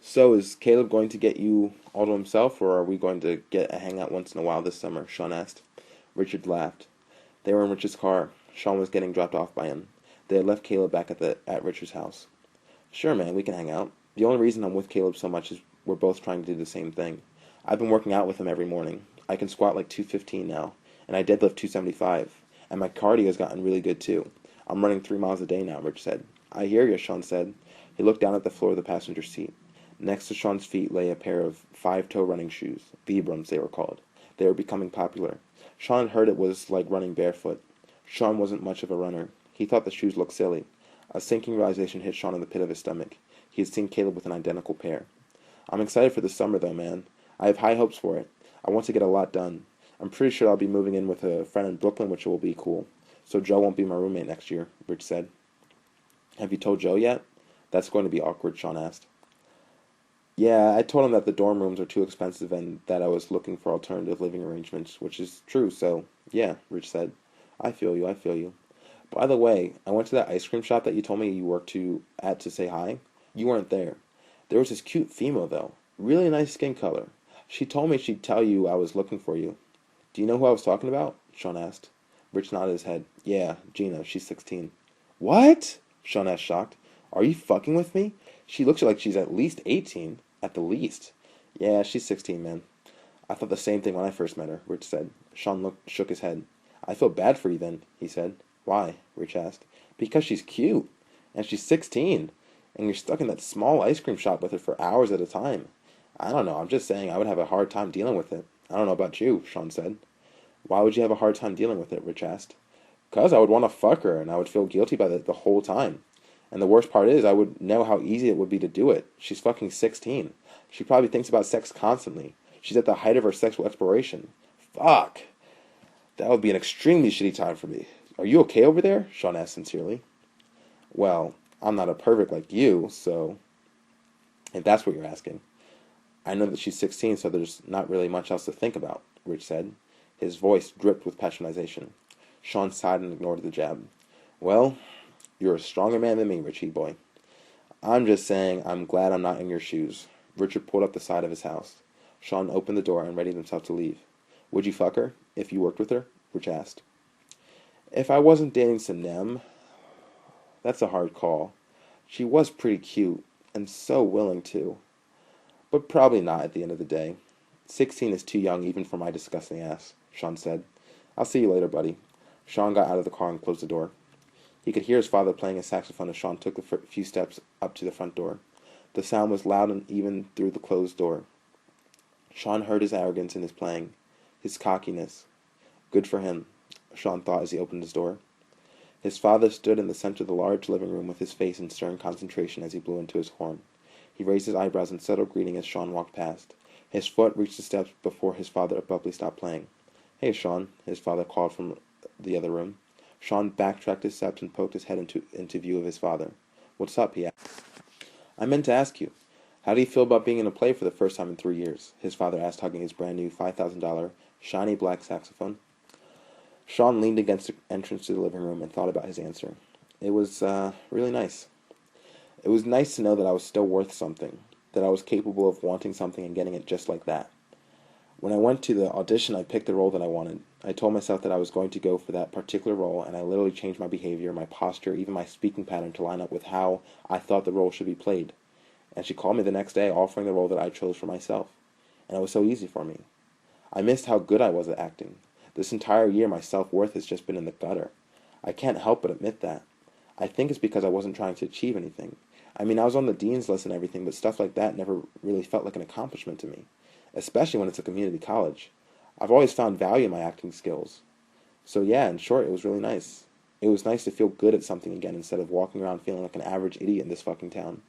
So, is Caleb going to get you all to himself, or are we going to get a hangout once in a while this summer? Shaun asked. Richard laughed. They were in Richard's car. Shaun was getting dropped off by him. They had left Caleb back at Richard's house. Sure, man, we can hang out. The only reason I'm with Caleb so much is we're both trying to do the same thing. I've been working out with him every morning. I can squat like 215 now, and I deadlift 275, and my cardio has gotten really good too. I'm running 3 miles a day now, Rich said. I hear you, Shaun said. He looked down at the floor of the passenger seat. Next to Shaun's feet lay a pair of five-toe running shoes, Vibrams they were called. They were becoming popular. Shaun had heard it was like running barefoot. Shaun wasn't much of a runner. He thought the shoes looked silly. A sinking realization hit Shaun in the pit of his stomach. He had seen Caleb with an identical pair. I'm excited for this summer, though, man. I have high hopes for it. I want to get a lot done. I'm pretty sure I'll be moving in with a friend in Brooklyn, which will be cool. So Joe won't be my roommate next year, Rich said. Have you told Joe yet? That's going to be awkward, Shaun asked. Yeah, I told him that the dorm rooms are too expensive and that I was looking for alternative living arrangements, which is true, so yeah, Rich said. I feel you, I feel you. By the way, I went to that ice cream shop that you told me you worked at to say hi. You weren't there. There was this cute female, though. Really nice skin color. She told me she'd tell you I was looking for you. Do you know who I was talking about? Shaun asked. Rich nodded his head. Yeah, Gina. She's 16. What? Shaun asked, shocked. Are you fucking with me? She looks like she's at least 18. At the least. Yeah, she's 16, man. I thought the same thing when I first met her, Rich said. Shaun shook his head. I feel bad for you then, he said. Why? Rich asked. Because she's cute. And she's 16. And you're stuck in that small ice cream shop with her for hours at a time. I don't know, I'm just saying I would have a hard time dealing with it. I don't know about you, Shaun said. Why would you have a hard time dealing with it, Rich asked. 'Cause I would want to fuck her, and I would feel guilty about it the whole time. And the worst part is, I would know how easy it would be to do it. She's fucking 16. She probably thinks about sex constantly. She's at the height of her sexual exploration. Fuck. That would be an extremely shitty time for me. Are you okay over there? Shaun asked sincerely. Well, I'm not a pervert like you, so... If that's what you're asking. I know that she's 16, so there's not really much else to think about, Rich said. His voice dripped with patronization. Shaun sighed and ignored the jab. Well, you're a stronger man than me, Richie boy. I'm just saying I'm glad I'm not in your shoes. Richard pulled up the side of his house. Shaun opened the door and readied himself to leave. Would you fuck her, if you worked with her? Rich asked. If I wasn't dating Sanem, that's a hard call. She was pretty cute, and so willing to. But probably not at the end of the day. 16 is too young even for my disgusting ass, Shaun said. I'll see you later, buddy. Shaun got out of the car and closed the door. He could hear his father playing a saxophone as Shaun took the few steps up to the front door. The sound was loud and even through the closed door. Shaun heard his arrogance in his playing, his cockiness. Good for him, Shaun thought as he opened his door. His father stood in the center of the large living room with his face in stern concentration as he blew into his horn. He raised his eyebrows in subtle greeting as Shaun walked past. His foot reached the steps before his father abruptly stopped playing. Hey, Shaun, his father called from the other room. Shaun backtracked his steps and poked his head into view of his father. What's up, he asked. I meant to ask you, how do you feel about being in a play for the first time in 3 years? His father asked, hugging his brand new $5,000 shiny black saxophone. Shaun leaned against the entrance to the living room and thought about his answer. It was really nice. It was nice to know that I was still worth something, that I was capable of wanting something and getting it just like that. When I went to the audition, I picked the role that I wanted. I told myself that I was going to go for that particular role, and I literally changed my behavior, my posture, even my speaking pattern to line up with how I thought the role should be played. And she called me the next day offering the role that I chose for myself. And it was so easy for me. I missed how good I was at acting. This entire year, my self-worth has just been in the gutter. I can't help but admit that. I think it's because I wasn't trying to achieve anything. I mean, I was on the dean's list and everything, but stuff like that never really felt like an accomplishment to me, especially when it's a community college. I've always found value in my acting skills. So yeah, in short, it was really nice. It was nice to feel good at something again instead of walking around feeling like an average idiot in this fucking town.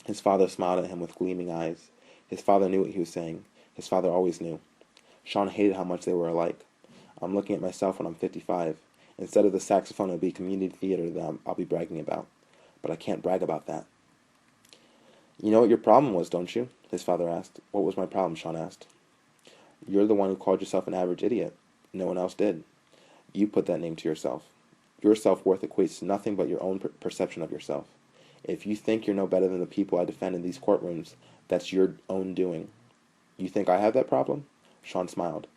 His father smiled at him with gleaming eyes. His father knew what he was saying. His father always knew. Shaun hated how much they were alike. I'm looking at myself when I'm 55. Instead of the saxophone, it'll be community theater that I'll be bragging about. But I can't brag about that. You know what your problem was, don't you? His father asked. What was my problem? Shaun asked. You're the one who called yourself an average idiot. No one else did. You put that name to yourself. Your self-worth equates to nothing but your own perception of yourself. If you think you're no better than the people I defend in these courtrooms, that's your own doing. You think I have that problem? Shaun smiled.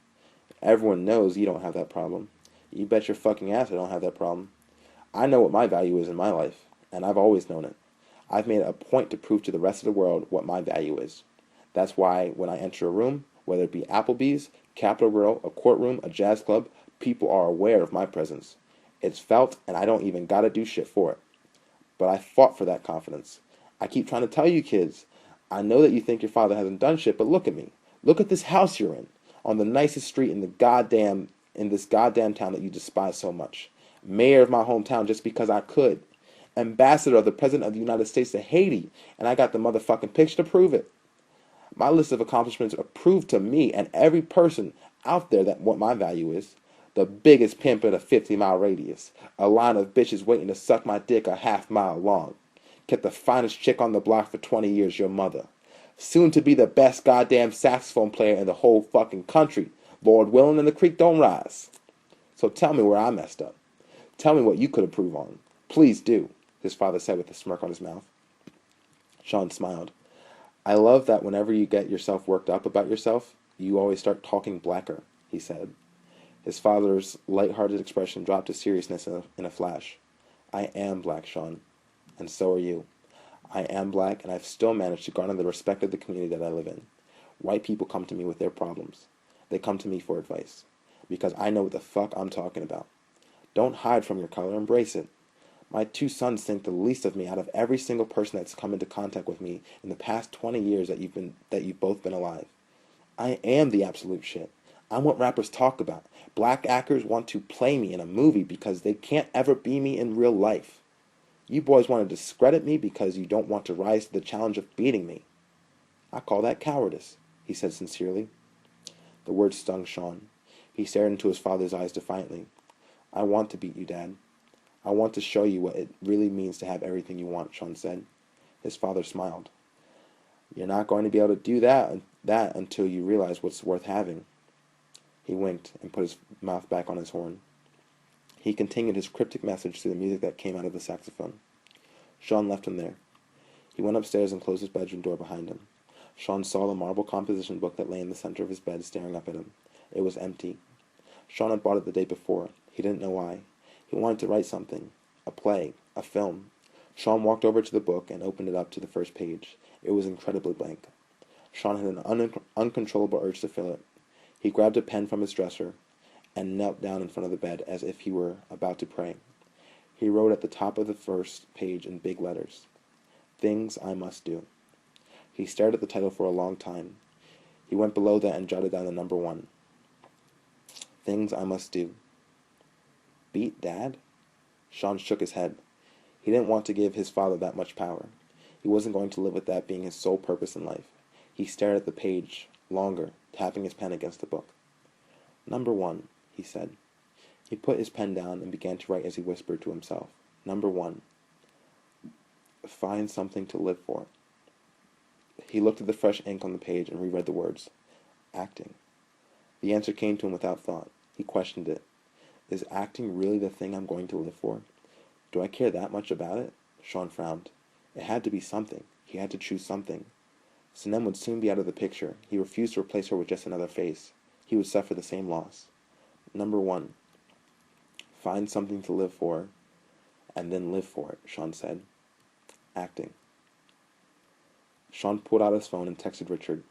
Everyone knows you don't have that problem. You bet your fucking ass I don't have that problem. I know what my value is in my life, and I've always known it. I've made it a point to prove to the rest of the world what my value is. That's why when I enter a room, whether it be Applebee's, Capitol Grill, a courtroom, a jazz club, people are aware of my presence. It's felt, and I don't even gotta do shit for it. But I fought for that confidence. I keep trying to tell you kids, I know that you think your father hasn't done shit, but look at me. Look at this house you're in, on the nicest street in this goddamn town that you despise so much. Mayor of my hometown just because I could. Ambassador of the President of the United States to Haiti, and I got the motherfucking picture to prove it. My list of accomplishments are proved to me and every person out there that what my value is. The biggest pimp in a 50-mile radius. A line of bitches waiting to suck my dick a half-mile long. Kept the finest chick on the block for 20 years, your mother. Soon to be the best goddamn saxophone player in the whole fucking country. Lord willing and the creek don't rise. So tell me where I messed up. Tell me what you could improve on. Please do, his father said with a smirk on his mouth. Shaun smiled. I love that whenever you get yourself worked up about yourself, you always start talking blacker, he said. His father's light-hearted expression dropped to seriousness in a flash. I am black, Shaun, and so are you. I am black, and I've still managed to garner the respect of the community that I live in. White people come to me with their problems. They come to me for advice, because I know what the fuck I'm talking about. Don't hide from your color, embrace it. My 2 sons think the least of me out of every single person that's come into contact with me in the past 20 years that you've both been alive. I am the absolute shit. I'm what rappers talk about. Black actors want to play me in a movie because they can't ever be me in real life. You boys want to discredit me because you don't want to rise to the challenge of beating me. I call that cowardice, he said sincerely. The words stung Shaun. He stared into his father's eyes defiantly. I want to beat you, Dad. I want to show you what it really means to have everything you want, Shaun said. His father smiled. You're not going to be able to do that until you realize what's worth having. He winked and put his mouth back on his horn. He continued his cryptic message through the music that came out of the saxophone. Shaun left him there. He went upstairs and closed his bedroom door behind him. Shaun saw the marble composition book that lay in the center of his bed staring up at him. It was empty. Shaun had bought it the day before. He didn't know why. He wanted to write something. A play. A film. Shaun walked over to the book and opened it up to the first page. It was incredibly blank. Shaun had an uncontrollable urge to fill it. He grabbed a pen from his dresser and knelt down in front of the bed as if he were about to pray. He wrote at the top of the first page in big letters, Things I Must Do. He stared at the title for a long time. He went below that and jotted down the number 1. Things I Must Do. Beat Dad? Shaun shook his head. He didn't want to give his father that much power. He wasn't going to live with that being his sole purpose in life. He stared at the page longer, tapping his pen against the book. Number 1, he said. He put his pen down and began to write as he whispered to himself. Number 1. Find something to live for. He looked at the fresh ink on the page and reread the words. Acting. The answer came to him without thought. He questioned it. Is acting really the thing I'm going to live for? Do I care that much about it? Shaun frowned. It had to be something. He had to choose something. Sinem would soon be out of the picture. He refused to replace her with just another face. He would suffer the same loss. Number 1. Find something to live for, and then live for it, Shaun said. Acting. Shaun pulled out his phone and texted Richard.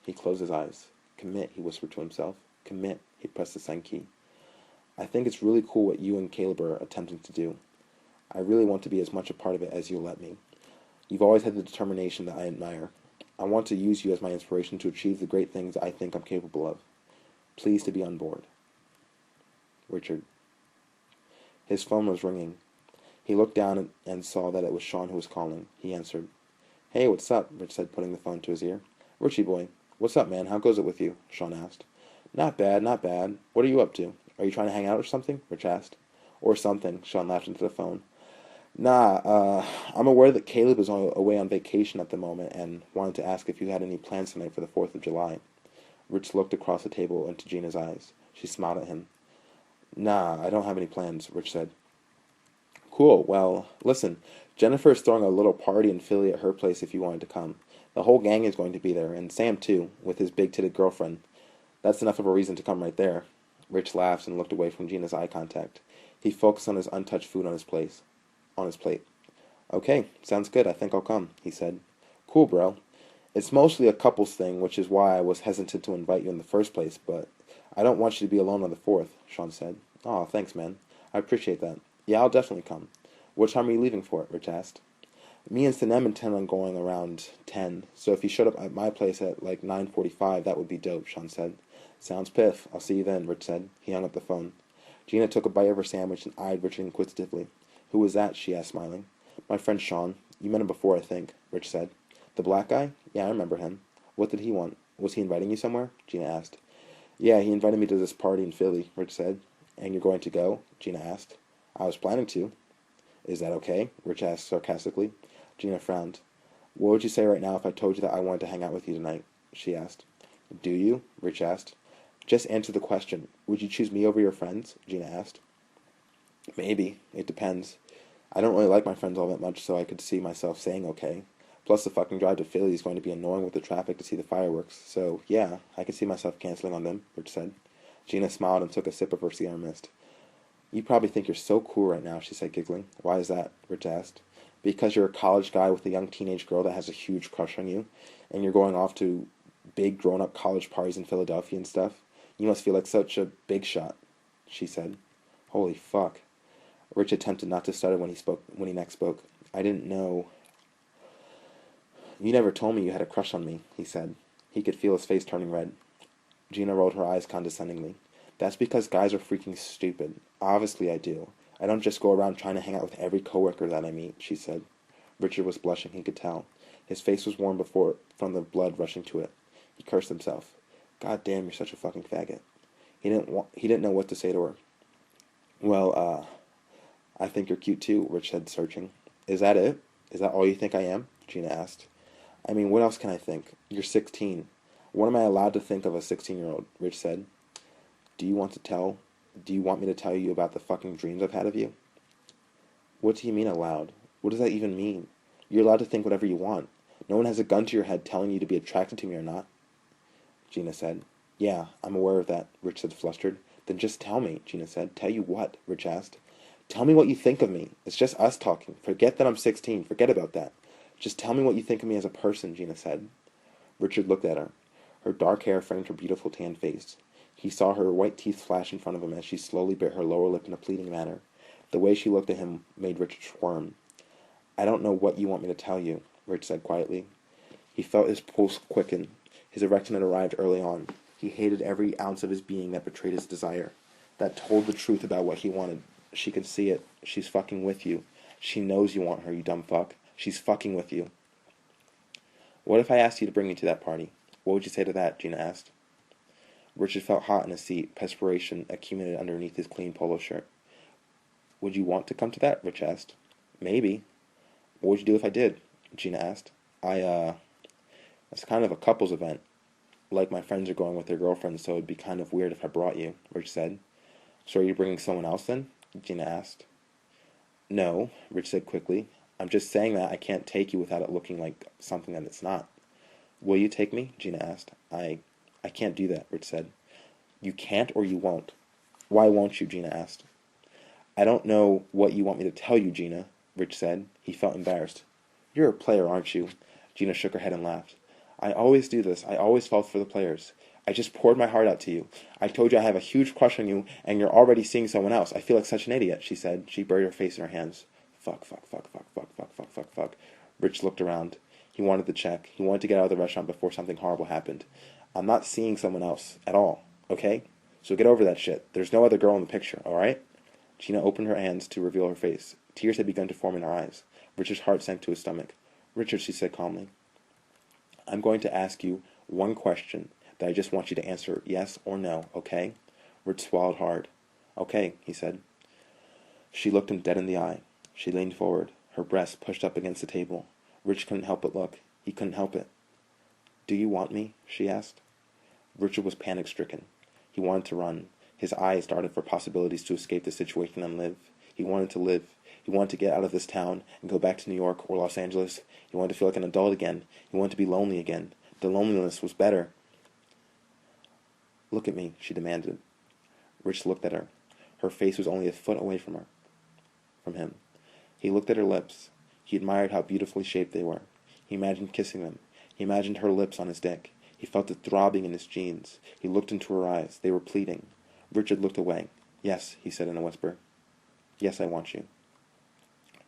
He closed his eyes. Commit, he whispered to himself. Commit. He pressed the send key. I think it's really cool what you and Caleb are attempting to do. I really want to be as much a part of it as you'll let me. You've always had the determination that I admire. I want to use you as my inspiration to achieve the great things I think I'm capable of. Pleased to be on board. Richard. His phone was ringing. He looked down and saw that it was Shaun who was calling. He answered. Hey, what's up? Rich said, putting the phone to his ear. Richie boy. What's up, man? How goes it with you? Shaun asked. Not bad, not bad. What are you up to? Are you trying to hang out or something? Rich asked. Or something, Shaun laughed into the phone. Nah, I'm aware that Caleb is away on vacation at the moment and wanted to ask if you had any plans tonight for the 4th of July. Rich looked across the table into Gina's eyes. She smiled at him. Nah, I don't have any plans, Rich said. Cool, well, listen, Jennifer is throwing a little party in Philly at her place if you wanted to come. The whole gang is going to be there, and Sam too, with his big-titted girlfriend. That's enough of a reason to come right there. Rich laughed and looked away from Gina's eye contact. He focused on his untouched food on his plate. Okay, sounds good. I think I'll come, he said. Cool, bro. It's mostly a couples thing, which is why I was hesitant to invite you in the first place, but I don't want you to be alone on the 4th, Shaun said. Aw, thanks, man. I appreciate that. Yeah, I'll definitely come. What time are you leaving for it? Rich asked. Me and Sanem intend on going around 10, so if you showed up at my place at like 9:45, that would be dope, Shaun said. Sounds piff. I'll see you then, Rich said. He hung up the phone. Gina took a bite of her sandwich and eyed Richard inquisitively. Who was that? She asked, smiling. My friend Shaun. You met him before, I think, Rich said. The black guy? Yeah, I remember him. What did he want? Was he inviting you somewhere? Gina asked. Yeah, he invited me to this party in Philly, Rich said. And you're going to go? Gina asked. I was planning to. Is that okay? Rich asked sarcastically. Gina frowned. What would you say right now if I told you that I wanted to hang out with you tonight? She asked. Do you? Rich asked. Just answer the question. Would you choose me over your friends? Gina asked. Maybe. It depends. I don't really like my friends all that much, so I could see myself saying okay. Plus, the fucking drive to Philly is going to be annoying with the traffic to see the fireworks, so yeah, I could see myself canceling on them, Rich said. Gina smiled and took a sip of her cigar mist. You probably think you're so cool right now, she said, giggling. Why is that? Rich asked. Because you're a college guy with a young teenage girl that has a huge crush on you, and you're going off to big grown-up college parties in Philadelphia and stuff. You must feel like such a big shot, she said. Holy fuck. Rich attempted not to stutter when he next spoke. I didn't know. You never told me you had a crush on me, he said. He could feel his face turning red. Gina rolled her eyes condescendingly. That's because guys are freaking stupid. Obviously I do. I don't just go around trying to hang out with every coworker that I meet, she said. Richard was blushing, he could tell. His face was warm from the blood rushing to it. He cursed himself. God damn, you're such a fucking faggot. He didn't know what to say to her. Well, I think you're cute too, Rich said, searching. Is that it? Is that all you think I am? Gina asked. I mean, what else can I think? You're 16. What am I allowed to think of a 16-year-old? Rich said. Do you want me to tell you about the fucking dreams I've had of you? What do you mean allowed? What does that even mean? You're allowed to think whatever you want. No one has a gun to your head telling you to be attracted to me or not. Gina said. Yeah, I'm aware of that, Rich said, flustered. Then just tell me, Gina said. Tell you what? Rich asked. Tell me what you think of me. It's just us talking. Forget that I'm 16. Forget about that. Just tell me what you think of me as a person, Gina said. Richard looked at her. Her dark hair framed her beautiful tan face. He saw her white teeth flash in front of him as she slowly bit her lower lip in a pleading manner. The way she looked at him made Richard squirm. I don't know what you want me to tell you, Rich said quietly. He felt his pulse quicken. His erection had arrived early on. He hated every ounce of his being that betrayed his desire, that told the truth about what he wanted. She could see it. She's fucking with you. She knows you want her, you dumb fuck. She's fucking with you. What if I asked you to bring me to that party? What would you say to that? Gina asked. Richard felt hot in his seat. Perspiration accumulated underneath his clean polo shirt. Would you want to come to that? Rich asked. Maybe. What would you do if I did? Gina asked. It's kind of a couples event. Like my friends are going with their girlfriends, so it'd be kind of weird if I brought you, Rich said. So are you bringing someone else then? Gina asked. No, Rich said quickly. I'm just saying that I can't take you without it looking like something that it's not. Will you take me? Gina asked. I can't do that, Rich said. You can't or you won't? Why won't you? Gina asked. I don't know what you want me to tell you, Gina, Rich said. He felt embarrassed. You're a player, aren't you? Gina shook her head and laughed. I always do this. I always fall for the players. I just poured my heart out to you. I told you I have a huge crush on you, and you're already seeing someone else. I feel like such an idiot, she said. She buried her face in her hands. Fuck. Rich looked around. He wanted the check. He wanted to get out of the restaurant before something horrible happened. I'm not seeing someone else at all, okay? So get over that shit. There's no other girl in the picture, alright? Gina opened her hands to reveal her face. Tears had begun to form in her eyes. Richard's heart sank to his stomach. Richard, she said calmly, I'm going to ask you one question that I just want you to answer yes or no, okay? Rich swallowed hard. Okay, he said. She looked him dead in the eye. She leaned forward, her breast pushed up against the table. Rich couldn't help but look. He couldn't help it. Do you want me? She asked. Richard was panic-stricken. He wanted to run. His eyes darted for possibilities to escape the situation and live. He wanted to live. He wanted to get out of this town and go back to New York or Los Angeles. He wanted to feel like an adult again. He wanted to be lonely again. The loneliness was better. Look at me, she demanded. Rich looked at her. Her face was only a foot away from him. He looked at her lips. He admired how beautifully shaped they were. He imagined kissing them. He imagined her lips on his dick. He felt it throbbing in his jeans. He looked into her eyes. They were pleading. Richard looked away. Yes, he said in a whisper. Yes, I want you.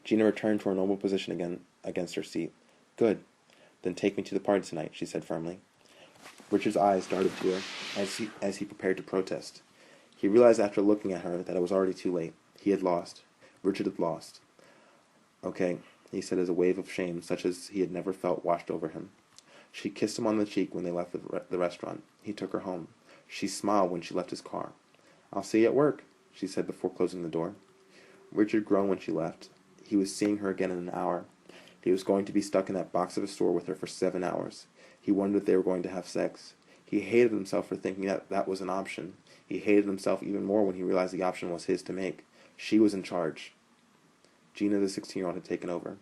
Gina returned to her normal position again against her seat. Good. Then take me to the party tonight, she said firmly. Richard's eyes darted to her as he prepared to protest. He realized after looking at her that it was already too late. He had lost. Richard had lost. Okay, he said as a wave of shame such as he had never felt washed over him. She kissed him on the cheek when they left the restaurant. He took her home. She smiled when she left his car. I'll see you at work, she said before closing the door. Richard groaned when she left. He was seeing her again in an hour. He was going to be stuck in that box of a store with her for 7 hours. He wondered if they were going to have sex. He hated himself for thinking that was an option. He hated himself even more when he realized the option was his to make. She was in charge. Gina, the 16-year-old, had taken over.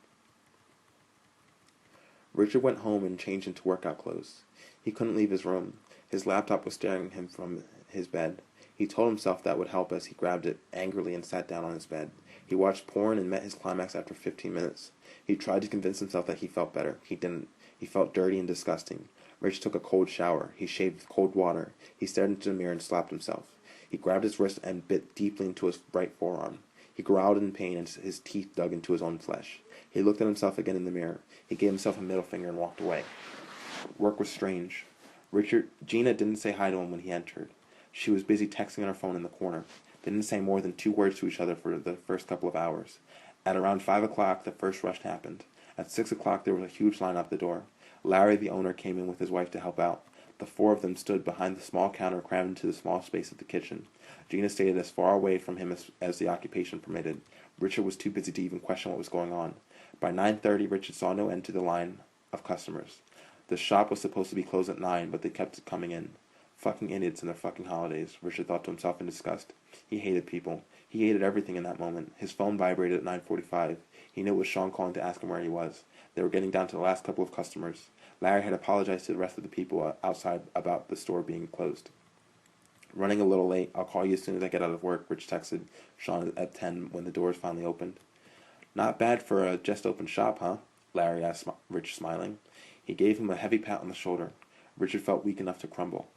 Richard went home and changed into workout clothes. He couldn't leave his room. His laptop was staring at him from his bed. He told himself that would help as he grabbed it angrily and sat down on his bed. He watched porn and met his climax after 15 minutes. He tried to convince himself that he felt better. He didn't. He felt dirty and disgusting. Rich took a cold shower. He shaved with cold water. He stared into the mirror and slapped himself. He grabbed his wrist and bit deeply into his right forearm. He growled in pain and his teeth dug into his own flesh. He looked at himself again in the mirror. He gave himself a middle finger and walked away. Work was strange. Gina didn't say hi to him when he entered. She was busy texting on her phone in the corner. They didn't say more than 2 words to each other for the first couple of hours. At around 5 o'clock, the first rush happened. At 6 o'clock, there was a huge line out the door. Larry, the owner, came in with his wife to help out. The 4 of them stood behind the small counter crammed into the small space of the kitchen. Gina stayed as far away from him as the occupation permitted. Richard was too busy to even question what was going on. By 9:30, Richard saw no end to the line of customers. The shop was supposed to be closed at 9, but they kept coming in. Fucking idiots and their fucking holidays, Richard thought to himself in disgust. He hated people. He hated everything in that moment. His phone vibrated at 9:45. He knew it was Shaun calling to ask him where he was. They were getting down to the last couple of customers. Larry had apologized to the rest of the people outside about the store being closed. Running a little late, I'll call you as soon as I get out of work, Rich texted Shaun at 10 when the doors finally opened. Not bad for a just-opened shop, huh? Larry asked Rich, smiling. He gave him a heavy pat on the shoulder. Richard felt weak enough to crumble.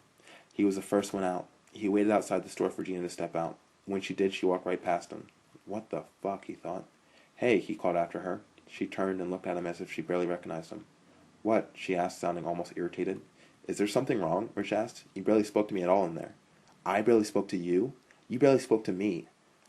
He was the first one out. He waited outside the store for Gina to step out. When she did, she walked right past him. What the fuck, he thought. Hey, he called after her. She turned and looked at him as if she barely recognized him. What? She asked, sounding almost irritated. Is there something wrong? Rich asked. You barely spoke to me at all in there. I barely spoke to you? You barely spoke to me.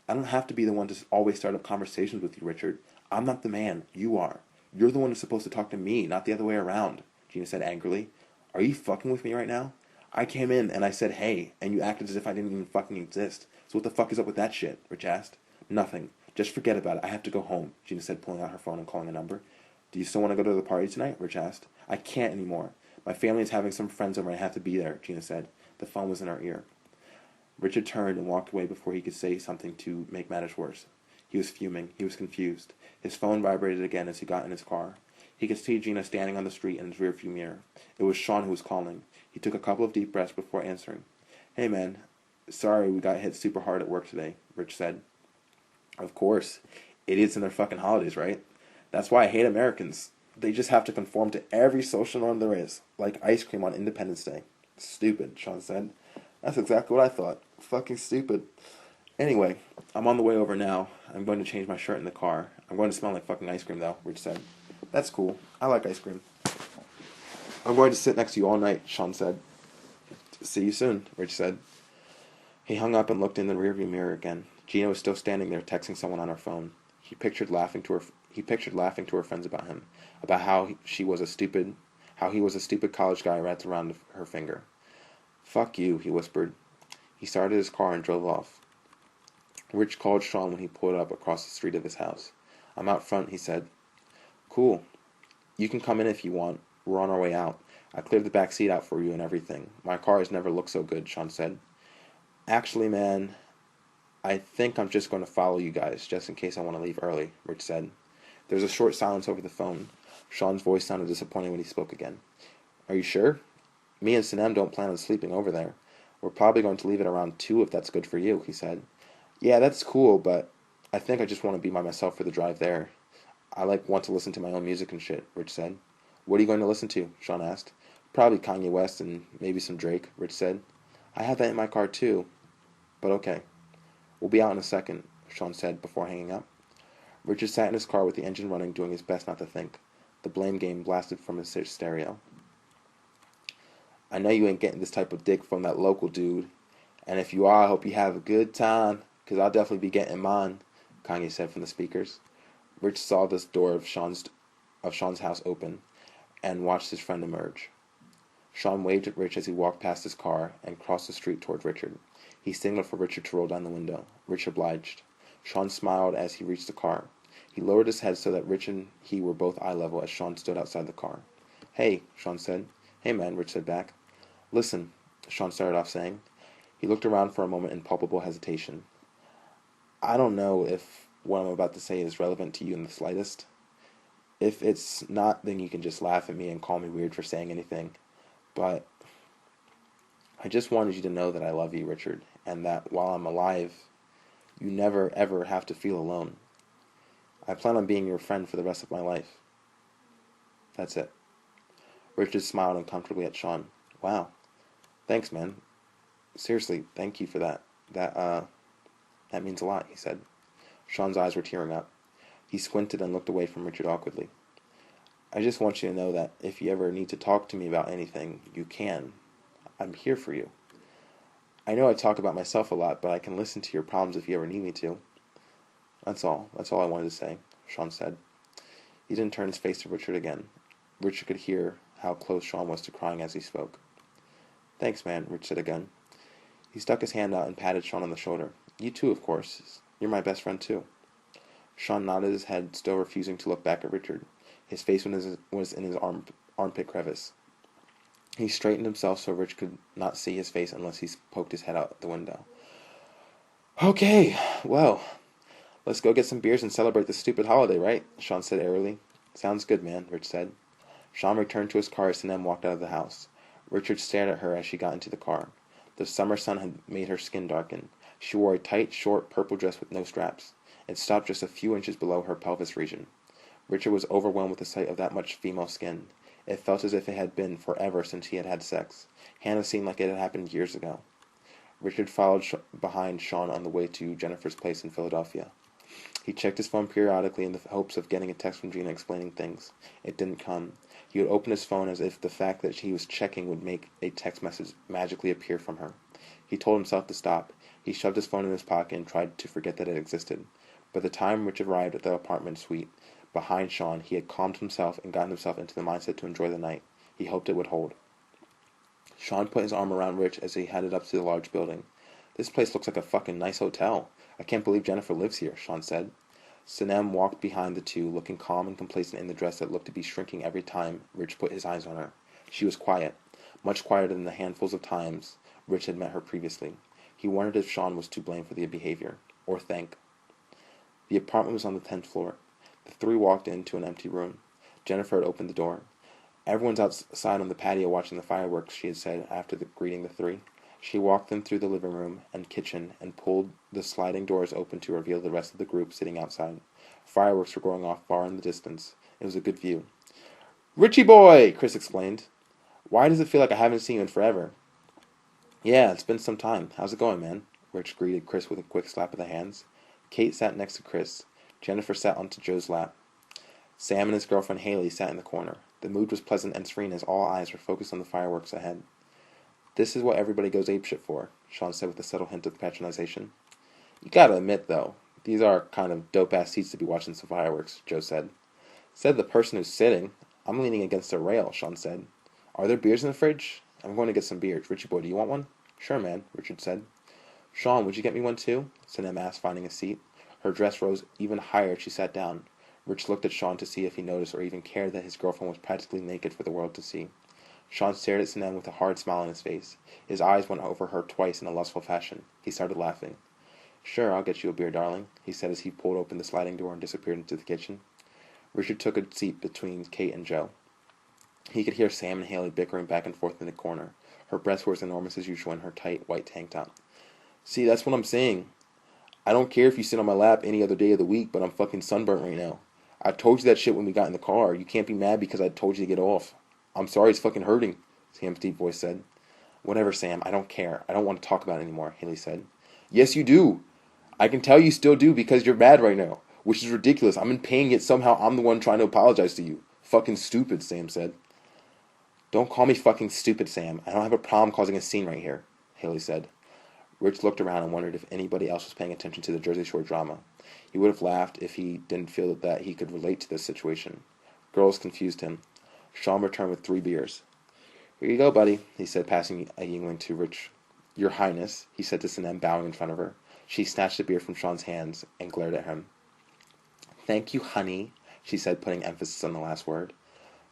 I don't have to be the one to always start up conversations with you, Richard. I'm not the man. You are. You're the one who's supposed to talk to me, not the other way around, Gina said angrily. Are you fucking with me right now? I came in and I said hey, and you acted as if I didn't even fucking exist. So what the fuck is up with that shit? Rich asked. Nothing. Just forget about it. I have to go home, Gina said, pulling out her phone and calling a number. Do you still want to go to the party tonight? Rich asked. I can't anymore. My family is having some friends over and I have to be there, Gina said. The phone was in her ear. Richard turned and walked away before he could say something to make matters worse. He was fuming. He was confused. His phone vibrated again as he got in his car. He could see Gina standing on the street in his rearview mirror. It was Shaun who was calling. He took a couple of deep breaths before answering. Hey, man. Sorry we got hit super hard at work today, Rich said. Of course. Idiots and their fucking holidays, right? That's why I hate Americans. They just have to conform to every social norm there is, like ice cream on Independence Day. Stupid, Shaun said. That's exactly what I thought. Fucking stupid. Anyway, I'm on the way over now. I'm going to change my shirt in the car. I'm going to smell like fucking ice cream, though, Rich said. That's cool. I like ice cream. I'm going to sit next to you all night, Shaun said. See you soon, Rich said. He hung up and looked in the rearview mirror again. Gina was still standing there texting someone on her phone. He pictured laughing to her friends about him, about how he was a stupid college guy wrapped around her finger. Fuck you, he whispered. He started his car and drove off. Rich called Shaun when he pulled up across the street of his house. I'm out front, he said. Cool. You can come in if you want. We're on our way out. I cleared the back seat out for you and everything. My car has never looked so good, Shaun said. Actually, man, I think I'm just going to follow you guys, just in case I want to leave early, Rich said. There was a short silence over the phone. Sean's voice sounded disappointing when he spoke again. Are you sure? Me and Sinem don't plan on sleeping over there. We're probably going to leave at around 2 if that's good for you, he said. Yeah, that's cool, but I think I just want to be by myself for the drive there. I want to listen to my own music and shit, Rich said. What are you going to listen to? Sean asked. Probably Kanye West and maybe some Drake, Rich said. I have that in my car too, but okay. We'll be out in a second, Sean said before hanging up. Richard sat in his car with the engine running, doing his best not to think. The blame game blasted from his stereo. I know you ain't getting this type of dick from that local dude, and if you are, I hope you have a good time, 'cause I'll definitely be getting mine, Kanye said from the speakers. Rich saw the door of Sean's house open and watched his friend emerge. Shaun waved at Rich as he walked past his car and crossed the street toward Richard. He signaled for Richard to roll down the window. Rich obliged. Shaun smiled as he reached the car. He lowered his head so that Rich and he were both eye level as Shaun stood outside the car. Hey, Shaun said. Hey, man, Rich said back. Listen, Shaun started off saying. He looked around for a moment in palpable hesitation. I don't know if what I'm about to say is relevant to you in the slightest. If it's not, then you can just laugh at me and call me weird for saying anything. But I just wanted you to know that I love you, Richard, and that while I'm alive, you never, ever have to feel alone. I plan on being your friend for the rest of my life. That's it. Richard smiled uncomfortably at Shaun. Wow. Thanks, man. Seriously, thank you for that. That means a lot, he said. Shaun's eyes were tearing up. He squinted and looked away from Richard awkwardly. I just want you to know that if you ever need to talk to me about anything, you can. I'm here for you. I know I talk about myself a lot, but I can listen to your problems if you ever need me to. That's all. That's all I wanted to say, Shaun said. He didn't turn his face to Richard again. Richard could hear how close Shaun was to crying as he spoke. Thanks, man, Rich said again. He stuck his hand out and patted Shaun on the shoulder. You too, of course. You're my best friend, too. Shaun nodded his head, still refusing to look back at Richard. His face was in his armpit crevice. He straightened himself so Rich could not see his face unless he poked his head out the window. Okay, well, let's go get some beers and celebrate this stupid holiday, right? Shaun said airily. Sounds good, man, Rich said. Shaun returned to his car as Sinem walked out of the house. Richard stared at her as she got into the car. The summer sun had made her skin darken. She wore a tight, short, purple dress with no straps. It stopped just a few inches below her pelvis region. Richard was overwhelmed with the sight of that much female skin. It felt as if it had been forever since he had had sex. Hannah seemed like it had happened years ago. Richard followed behind Shaun on the way to Jennifer's place in Philadelphia. He checked his phone periodically in the hopes of getting a text from Gina explaining things. It didn't come. He would open his phone as if the fact that he was checking would make a text message magically appear from her. He told himself to stop. He shoved his phone in his pocket and tried to forget that it existed. By the time Richard arrived at the apartment suite behind Shaun, he had calmed himself and gotten himself into the mindset to enjoy the night. He hoped it would hold. Shaun put his arm around Rich as he headed up to the large building. This place looks like a fucking nice hotel. I can't believe Jennifer lives here, Shaun said. Sinem walked behind the two, looking calm and complacent in the dress that looked to be shrinking every time Rich put his eyes on her. She was quiet, much quieter than the handfuls of times Rich had met her previously. He wondered if Shaun was to blame for the behavior, or thank. The apartment was on the 10th floor. The three walked into an empty room. Jennifer had opened the door. Everyone's outside on the patio watching the fireworks, she had said after greeting the three. She walked them through the living room and kitchen and pulled the sliding doors open to reveal the rest of the group sitting outside. Fireworks were going off far in the distance. It was a good view. Richie boy! Chris explained. Why does it feel like I haven't seen you in forever? Yeah, it's been some time. How's it going, man? Rich greeted Chris with a quick slap of the hands. Kate sat next to Chris. Jennifer sat onto Joe's lap. Sam and his girlfriend Haley sat in the corner. The mood was pleasant and serene as all eyes were focused on the fireworks ahead. This is what everybody goes apeshit for, Shaun said with a subtle hint of patronization. You gotta admit, though, these are kind of dope-ass seats to be watching some fireworks, Joe said. Said the person who's sitting. I'm leaning against a rail, Shaun said. Are there beers in the fridge? I'm going to get some beers. Richie boy, do you want one? Sure, man, Richard said. Shaun, would you get me one too? Sinem asked, finding a seat. Her dress rose even higher as she sat down. Rich looked at Shaun to see if he noticed or even cared that his girlfriend was practically naked for the world to see. Shaun stared at Sinem with a hard smile on his face. His eyes went over her twice in a lustful fashion. He started laughing. Sure, I'll get you a beer, darling, he said as he pulled open the sliding door and disappeared into the kitchen. Richard took a seat between Kate and Joe. He could hear Sam and Haley bickering back and forth in the corner. Her breasts were as enormous as usual in her tight, white tank top. See, that's what I'm saying. I don't care if you sit on my lap any other day of the week, but I'm fucking sunburnt right now. I told you that shit when we got in the car. You can't be mad because I told you to get off. I'm sorry it's fucking hurting, Sam's deep voice said. Whatever, Sam. I don't care. I don't want to talk about it anymore, Haley said. Yes, you do. I can tell you still do because you're mad right now, which is ridiculous. I'm in pain, yet somehow I'm the one trying to apologize to you. Fucking stupid, Sam said. Don't call me fucking stupid, Sam. I don't have a problem causing a scene right here, Haley said. Rich looked around and wondered if anybody else was paying attention to the Jersey Shore drama. He would have laughed if he didn't feel that he could relate to this situation. Girls confused him. Shaun returned with 3 beers. Here you go, buddy, he said, passing a Yingling to Rich. Your Highness, he said to Sinem, bowing in front of her. She snatched the beer from Shaun's hands and glared at him. Thank you, honey, she said, putting emphasis on the last word.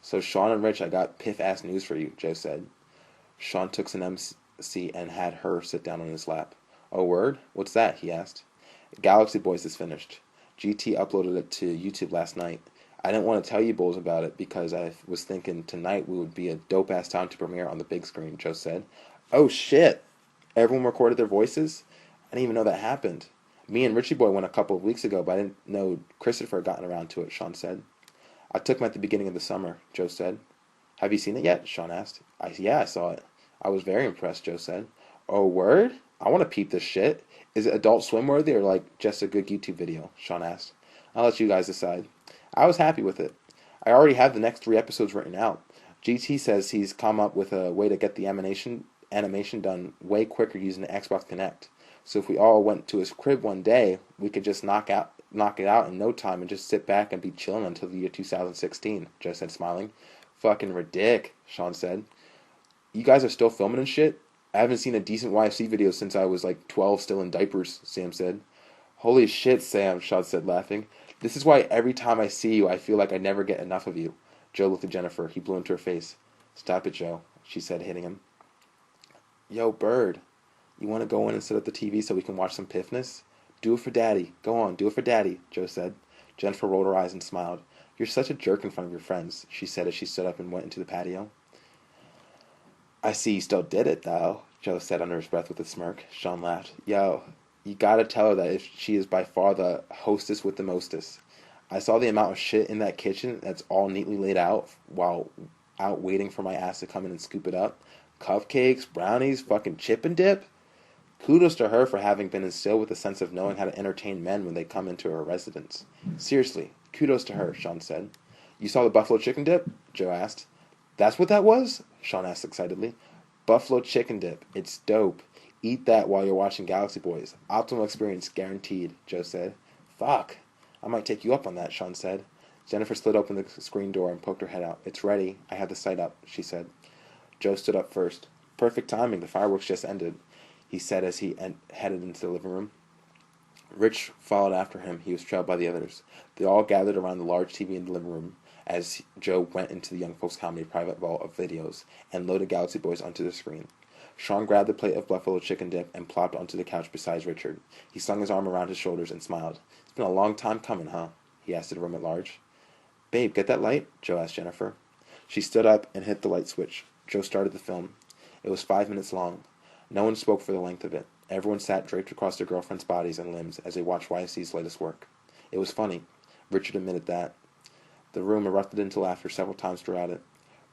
So, Shaun and Rich, I got piff-ass news for you, Joe said. Shaun took Sinem's seat and had her sit down on his lap. Oh, word? What's that? He asked. Galaxy Boys is finished. GT uploaded it to YouTube last night. I didn't want to tell you bulls about it because I was thinking tonight would be a dope-ass time to premiere on the big screen, Joe said. Oh, shit. Everyone recorded their voices? I didn't even know that happened. Me and Richie Boy went a couple of weeks ago, but I didn't know Christopher had gotten around to it, Shaun said. I took him at the beginning of the summer, Joe said. Have you seen it yet? Shaun asked. Yeah, I saw it. I was very impressed, Joe said. Oh, word? I want to peep this shit. Is it Adult Swim worthy or like just a good YouTube video? Shaun asked. I'll let you guys decide. I was happy with it. I already have the next 3 episodes written out. GT says he's come up with a way to get the animation done way quicker using the Xbox Kinect. So if we all went to his crib one day, we could just knock it out in no time and just sit back and be chilling until the year 2016, Joe said, smiling. Fucking ridic, Shaun said. You guys are still filming and shit? I haven't seen a decent YFC video since I was like 12 still in diapers, Sam said. Holy shit, Sam, Shaun said, laughing. This is why every time I see you, I feel like I never get enough of you. Joe looked at Jennifer. He blew into her face. Stop it, Joe, she said, hitting him. Yo, Bird, you want to go in and set up the TV so we can watch some Piffness? Do it for Daddy. Go on, do it for Daddy, Joe said. Jennifer rolled her eyes and smiled. You're such a jerk in front of your friends, she said as she stood up and went into the patio. I see you still did it, though, Joe said under his breath with a smirk. Shaun laughed. Yo, you gotta tell her that if she is by far the hostess with the mostest. I saw the amount of shit in that kitchen that's all neatly laid out while out waiting for my ass to come in and scoop it up. Cupcakes, brownies, fucking chip and dip. Kudos to her for having been instilled with a sense of knowing how to entertain men when they come into her residence. Seriously, kudos to her, Shaun said. You saw the buffalo chicken dip? Joe asked. That's what that was? Shaun asked excitedly. Buffalo chicken dip. It's dope. Eat that while you're watching Galaxy Boys. Optimal experience guaranteed, Joe said. Fuck. I might take you up on that, Shaun said. Jennifer slid open the screen door and poked her head out. It's ready. I have the sight up, she said. Joe stood up first. Perfect timing. The fireworks just ended, he said as he headed into the living room. Rich followed after him. He was trailed by the others. They all gathered around the large TV in the living room as Joe went into the Young Folks Comedy private vault of videos and loaded Galaxy Boys onto the screen. Shaun grabbed the plate of buffalo chicken dip and plopped onto the couch beside Richard. He slung his arm around his shoulders and smiled. It's been a long time coming, huh? He asked the room at large. Babe, get that light? Joe asked Jennifer. She stood up and hit the light switch. Joe started the film. It was 5 minutes long. No one spoke for the length of it. Everyone sat draped across their girlfriends' bodies and limbs as they watched YFC's latest work. It was funny. Richard admitted that. The room erupted into laughter several times throughout it.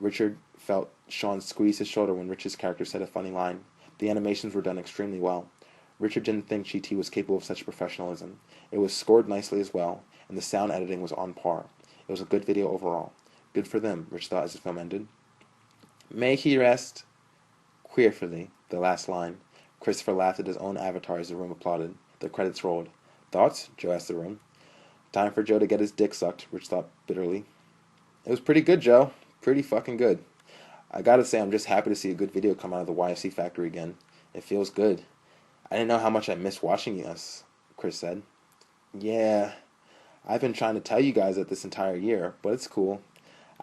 Richard felt Shaun squeeze his shoulder when Rich's character said a funny line. The animations were done extremely well. Richard didn't think GT was capable of such professionalism. It was scored nicely as well, and the sound editing was on par. It was a good video overall. Good for them, Rich thought as the film ended. May he rest queerly, the last line. Christopher laughed at his own avatar as the room applauded. The credits rolled. Thoughts? Joe asked the room. Time for Joe to get his dick sucked, Rich thought bitterly. It was pretty good, Joe. Pretty fucking good. I gotta say, I'm just happy to see a good video come out of the YFC factory again. It feels good. I didn't know how much I missed watching us, Chris said. Yeah, I've been trying to tell you guys that this entire year, but it's cool.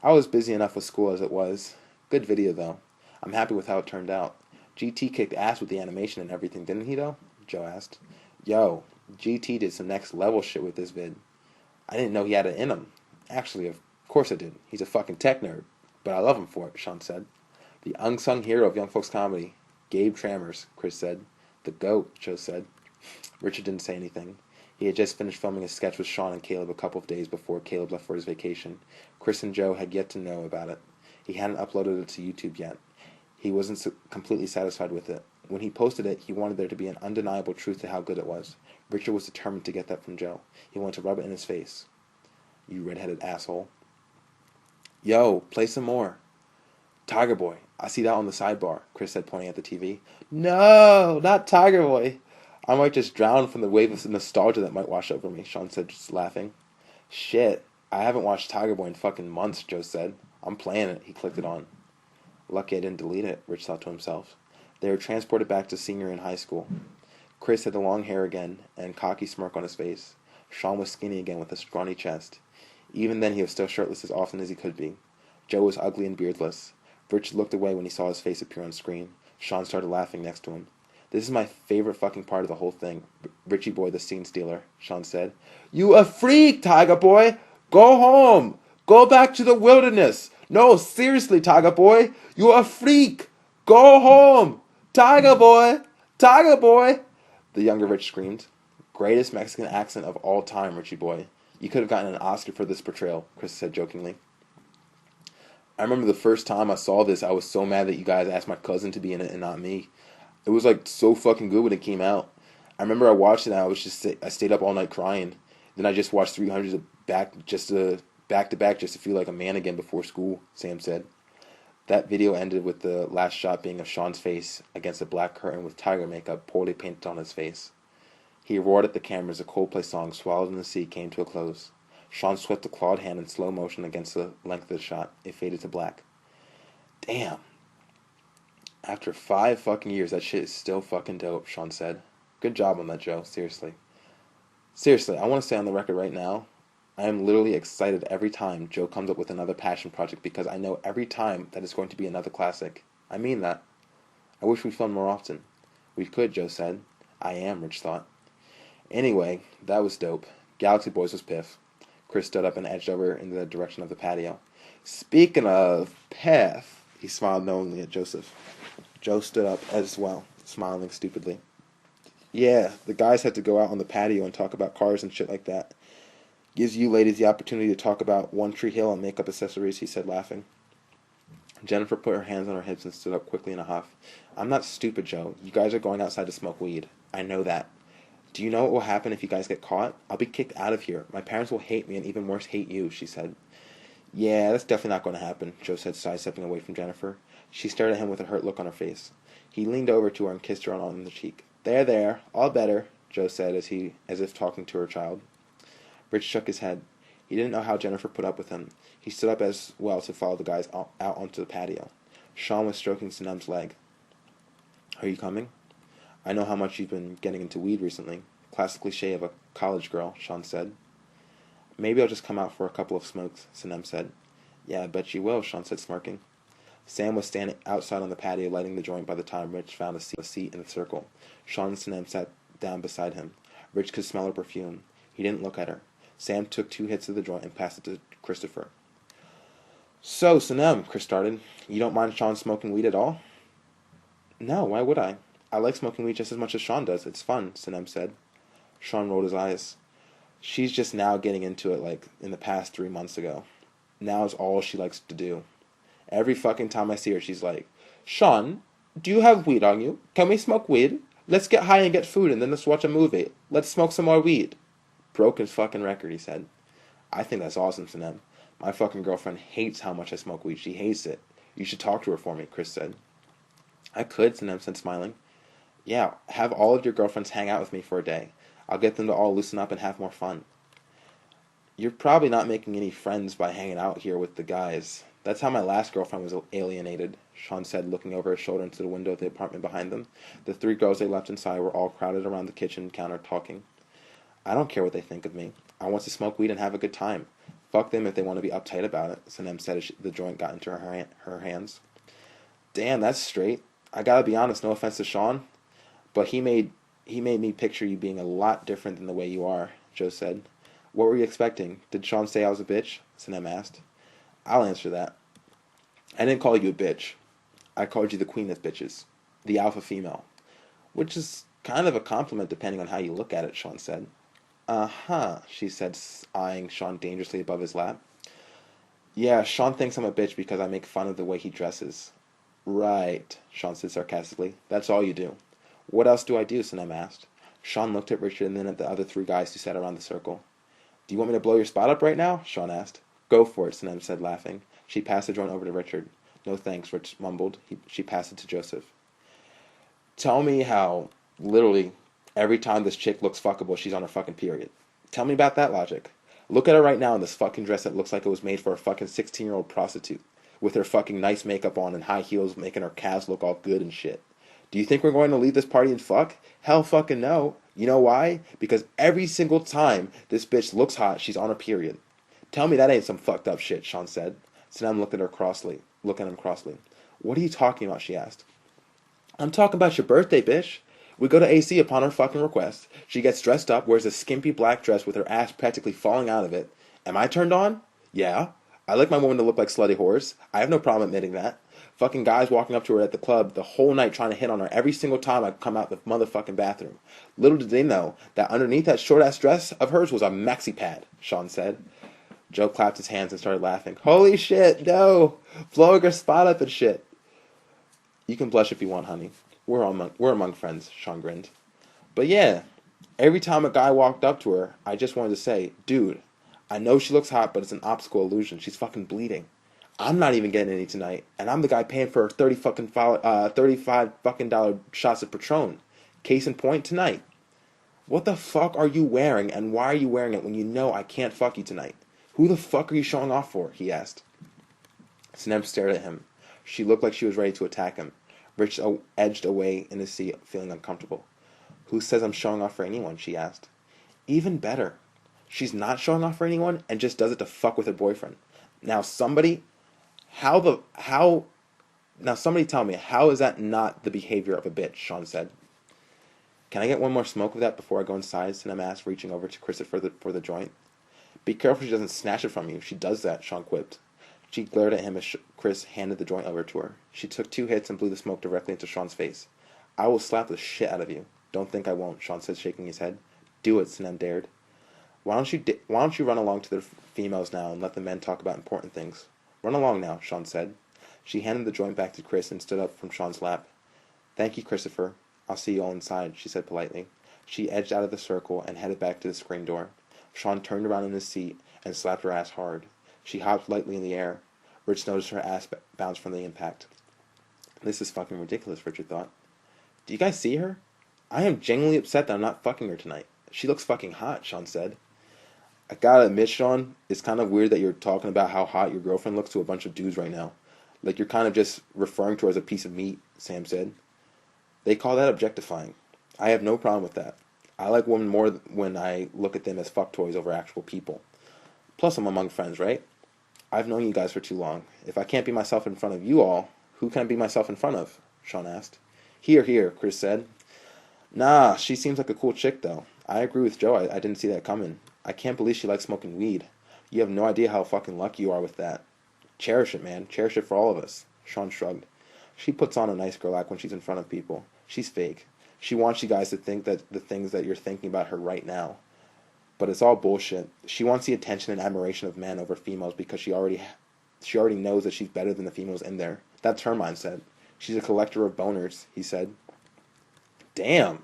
I was busy enough with school as it was. Good video, though. I'm happy with how it turned out. GT kicked ass with the animation and everything, didn't he, though? Joe asked. Yo, GT did some next level shit with this vid. I didn't know he had it in him. Actually, of course I did. He's a fucking tech nerd. But I love him for it, Shaun said. The unsung hero of young folks comedy. Gabe Trammers, Chris said. The GOAT, Joe said. Richard didn't say anything. He had just finished filming a sketch with Shaun and Caleb a couple of days before Caleb left for his vacation. Chris and Joe had yet to know about it. He hadn't uploaded it to YouTube yet. He wasn't completely satisfied with it. When he posted it, he wanted there to be an undeniable truth to how good it was. Richard was determined to get that from Joe. He wanted to rub it in his face. You redheaded asshole. Yo, play some more. Tiger Boy. I see that on the sidebar, Chris said, pointing at the TV. No, not Tiger Boy. I might just drown from the wave of nostalgia that might wash over me, Shaun said, just laughing. Shit, I haven't watched Tiger Boy in fucking months, Joe said. I'm playing it. He clicked it on. Lucky I didn't delete it, Rich thought to himself. They were transported back to senior in high school. Chris had the long hair again and cocky smirk on his face. Shaun was skinny again with a scrawny chest. Even then he was still shirtless as often as he could be. Joe was ugly and beardless. Richard looked away when he saw his face appear on screen. Shaun started laughing next to him. This is my favorite fucking part of the whole thing. Richie Boy, the scene stealer, Shaun said. You a freak, Tiger Boy! Go home! Go back to the wilderness! No, seriously, Tiger Boy! You a freak! Go home! Tiger Boy! Tiger Boy! The younger Rich screamed. Greatest Mexican accent of all time, Richie Boy. You could have gotten an Oscar for this portrayal, Chris said jokingly. I remember the first time I saw this, I was so mad that you guys asked my cousin to be in it and not me. It was like so fucking good when it came out. I remember I watched it and I stayed up all night crying. Then I just watched 300 back to back just to feel like a man again before school, Sam said. That video ended with the last shot being of Shaun's face against a black curtain with tiger makeup poorly painted on his face. He roared at the camera as a Coldplay song, Swallowed in the Sea, came to a close. Shaun swept a clawed hand in slow motion against the length of the shot. It faded to black. Damn. After 5 fucking years, that shit is still fucking dope, Shaun said. Good job on that, Joe. Seriously. Seriously, I want to say on the record right now, I am literally excited every time Joe comes up with another passion project because I know every time that it's going to be another classic. I mean that. I wish we'd film more often. We could, Joe said. I am, Rich thought. Anyway, that was dope. Galaxy Boys was piff. Chris stood up and edged over in the direction of the patio. Speaking of piff, he smiled knowingly at Joseph. Joe stood up as well, smiling stupidly. Yeah, the guys had to go out on the patio and talk about cars and shit like that. Gives you ladies the opportunity to talk about One Tree Hill and makeup accessories, he said, laughing. Jennifer put her hands on her hips and stood up quickly in a huff. I'm not stupid, Joe. You guys are going outside to smoke weed. I know that. Do you know what will happen if you guys get caught? I'll be kicked out of here. My parents will hate me and even worse hate you, she said. Yeah, that's definitely not going to happen, Joe said, sidestepping away from Jennifer. She stared at him with a hurt look on her face. He leaned over to her and kissed her on the cheek. There, all better, Joe said as if talking to her child. Rich shook his head. He didn't know how Jennifer put up with him. He stood up as well to follow the guys out onto the patio. Shaun was stroking Sanem's leg. Are you coming? I know how much you've been getting into weed recently. Classic cliche of a college girl, Shaun said. Maybe I'll just come out for a couple of smokes, Sanem said. Yeah, I bet you will, Shaun said, smirking. Sam was standing outside on the patio lighting the joint by the time Rich found a seat in the circle. Shaun and Sanem sat down beside him. Rich could smell her perfume. He didn't look at her. Sam took 2 hits of the joint and passed it to Christopher. So, Sanem, Chris started, you don't mind Shaun smoking weed at all? No, why would I? I like smoking weed just as much as Shaun does. It's fun, Sanem said. Shaun rolled his eyes. She's just now getting into it like in the past 3 months ago. Now is all she likes to do. Every fucking time I see her, she's like, Shaun, do you have weed on you? Can we smoke weed? Let's get high and get food and then let's watch a movie. Let's smoke some more weed. Broken fucking record, he said. I think that's awesome, Sanem. My fucking girlfriend hates how much I smoke weed. She hates it. You should talk to her for me, Chris said. I could, Sanem said, smiling. Yeah, have all of your girlfriends hang out with me for a day. I'll get them to all loosen up and have more fun. You're probably not making any friends by hanging out here with the guys. That's how my last girlfriend was alienated, Shaun said, looking over his shoulder into the window of the apartment behind them. The 3 girls they left inside were all crowded around the kitchen counter talking. I don't care what they think of me. I want to smoke weed and have a good time. Fuck them if they want to be uptight about it, Sanem said as the joint got into her hands. Damn, that's straight. I gotta be honest, no offense to Shaun, but he made He made me picture you being a lot different than the way you are, Joe said. What were you expecting? Did Shaun say I was a bitch? Sinem asked. I'll answer that. I didn't call you a bitch. I called you the queen of bitches. The alpha female. Which is kind of a compliment depending on how you look at it, Shaun said. Uh-huh, she said, eyeing Shaun dangerously above his lap. Yeah, Shaun thinks I'm a bitch because I make fun of the way he dresses. Right, Shaun said sarcastically. That's all you do. What else do I do? Sinem asked. Shaun looked at Richard and then at the other three guys who sat around the circle. Do you want me to blow your spot up right now? Shaun asked. Go for it, Sinem said, laughing. She passed the joint over to Richard. No thanks, Rich mumbled. She passed it to Joseph. Tell me how, literally, every time this chick looks fuckable, she's on her fucking period. Tell me about that logic. Look at her right now in this fucking dress that looks like it was made for a fucking 16-year-old prostitute, with her fucking nice makeup on and high heels making her calves look all good and shit. Do you think we're going to leave this party and fuck? Hell fucking no. You know why? Because every single time this bitch looks hot, she's on her period. Tell me that ain't some fucked up shit, Shaun said. Sinem looked at him crossly. What are you talking about, she asked. I'm talking about your birthday, bitch. We go to AC upon her fucking request. She gets dressed up, wears a skimpy black dress with her ass practically falling out of it. Am I turned on? Yeah. I like my woman to look like slutty whores. I have no problem admitting that. Fucking guys walking up to her at the club the whole night trying to hit on her every single time I come out the motherfucking bathroom. Little did they know that underneath that short-ass dress of hers was a maxi pad, Shaun said. Joe clapped his hands and started laughing. Holy shit, no! Blowing her spot up and shit. You can blush if you want, honey. We're among friends, Shaun grinned. But yeah, every time a guy walked up to her, I just wanted to say, dude, I know she looks hot, but it's an optical illusion. She's fucking bleeding. I'm not even getting any tonight, and I'm the guy paying for 35 fucking dollar shots of Patron. Case in point, tonight. What the fuck are you wearing, and why are you wearing it when you know I can't fuck you tonight? Who the fuck are you showing off for? He asked. Sinem stared at him. She looked like she was ready to attack him. Rich edged away in his seat, feeling uncomfortable. Who says I'm showing off for anyone? She asked. Even better. She's not showing off for anyone and just does it to fuck with her boyfriend. Now somebody tell me, how is that not the behavior of a bitch? Shaun said. Can I get one more smoke of that before I go inside? Sinem asked, reaching over to Chris for the joint. Be careful she doesn't snatch it from you. She does that, Shaun quipped. She glared at him as Chris handed the joint over to her. She took 2 hits and blew the smoke directly into Shaun's face. I will slap the shit out of you. Don't think I won't, Shaun said, shaking his head. Do it, Sinem dared. Why don't you run along to the females now and let the men talk about important things? Run along now, Shaun said. She handed the joint back to Chris and stood up from Shaun's lap. Thank you, Christopher. I'll see you all inside, she said politely. She edged out of the circle and headed back to the screen door. Shaun turned around in his seat and slapped her ass hard. She hopped lightly in the air. Rich noticed her ass bounce from the impact. This is fucking ridiculous, Richard thought. Do you guys see her? I am genuinely upset that I'm not fucking her tonight. She looks fucking hot, Shaun said. I gotta admit, Shaun, it's kind of weird that you're talking about how hot your girlfriend looks to a bunch of dudes right now. Like you're kind of just referring to her as a piece of meat, Sam said. They call that objectifying. I have no problem with that. I like women more when I look at them as fuck toys over actual people. Plus, I'm among friends, right? I've known you guys for too long. If I can't be myself in front of you all, who can I be myself in front of? Shaun asked. Here, Chris said. Nah, she seems like a cool chick, though. I agree with Joe. I didn't see that coming. I can't believe she likes smoking weed. You have no idea how fucking lucky you are with that. Cherish it, man. Cherish it for all of us. Shaun shrugged. She puts on a nice girl act when she's in front of people. She's fake. She wants you guys to think that the things that you're thinking about her right now. But it's all bullshit. She wants the attention and admiration of men over females because she already knows that she's better than the females in there. That's her mindset. She's a collector of boners, he said. Damn.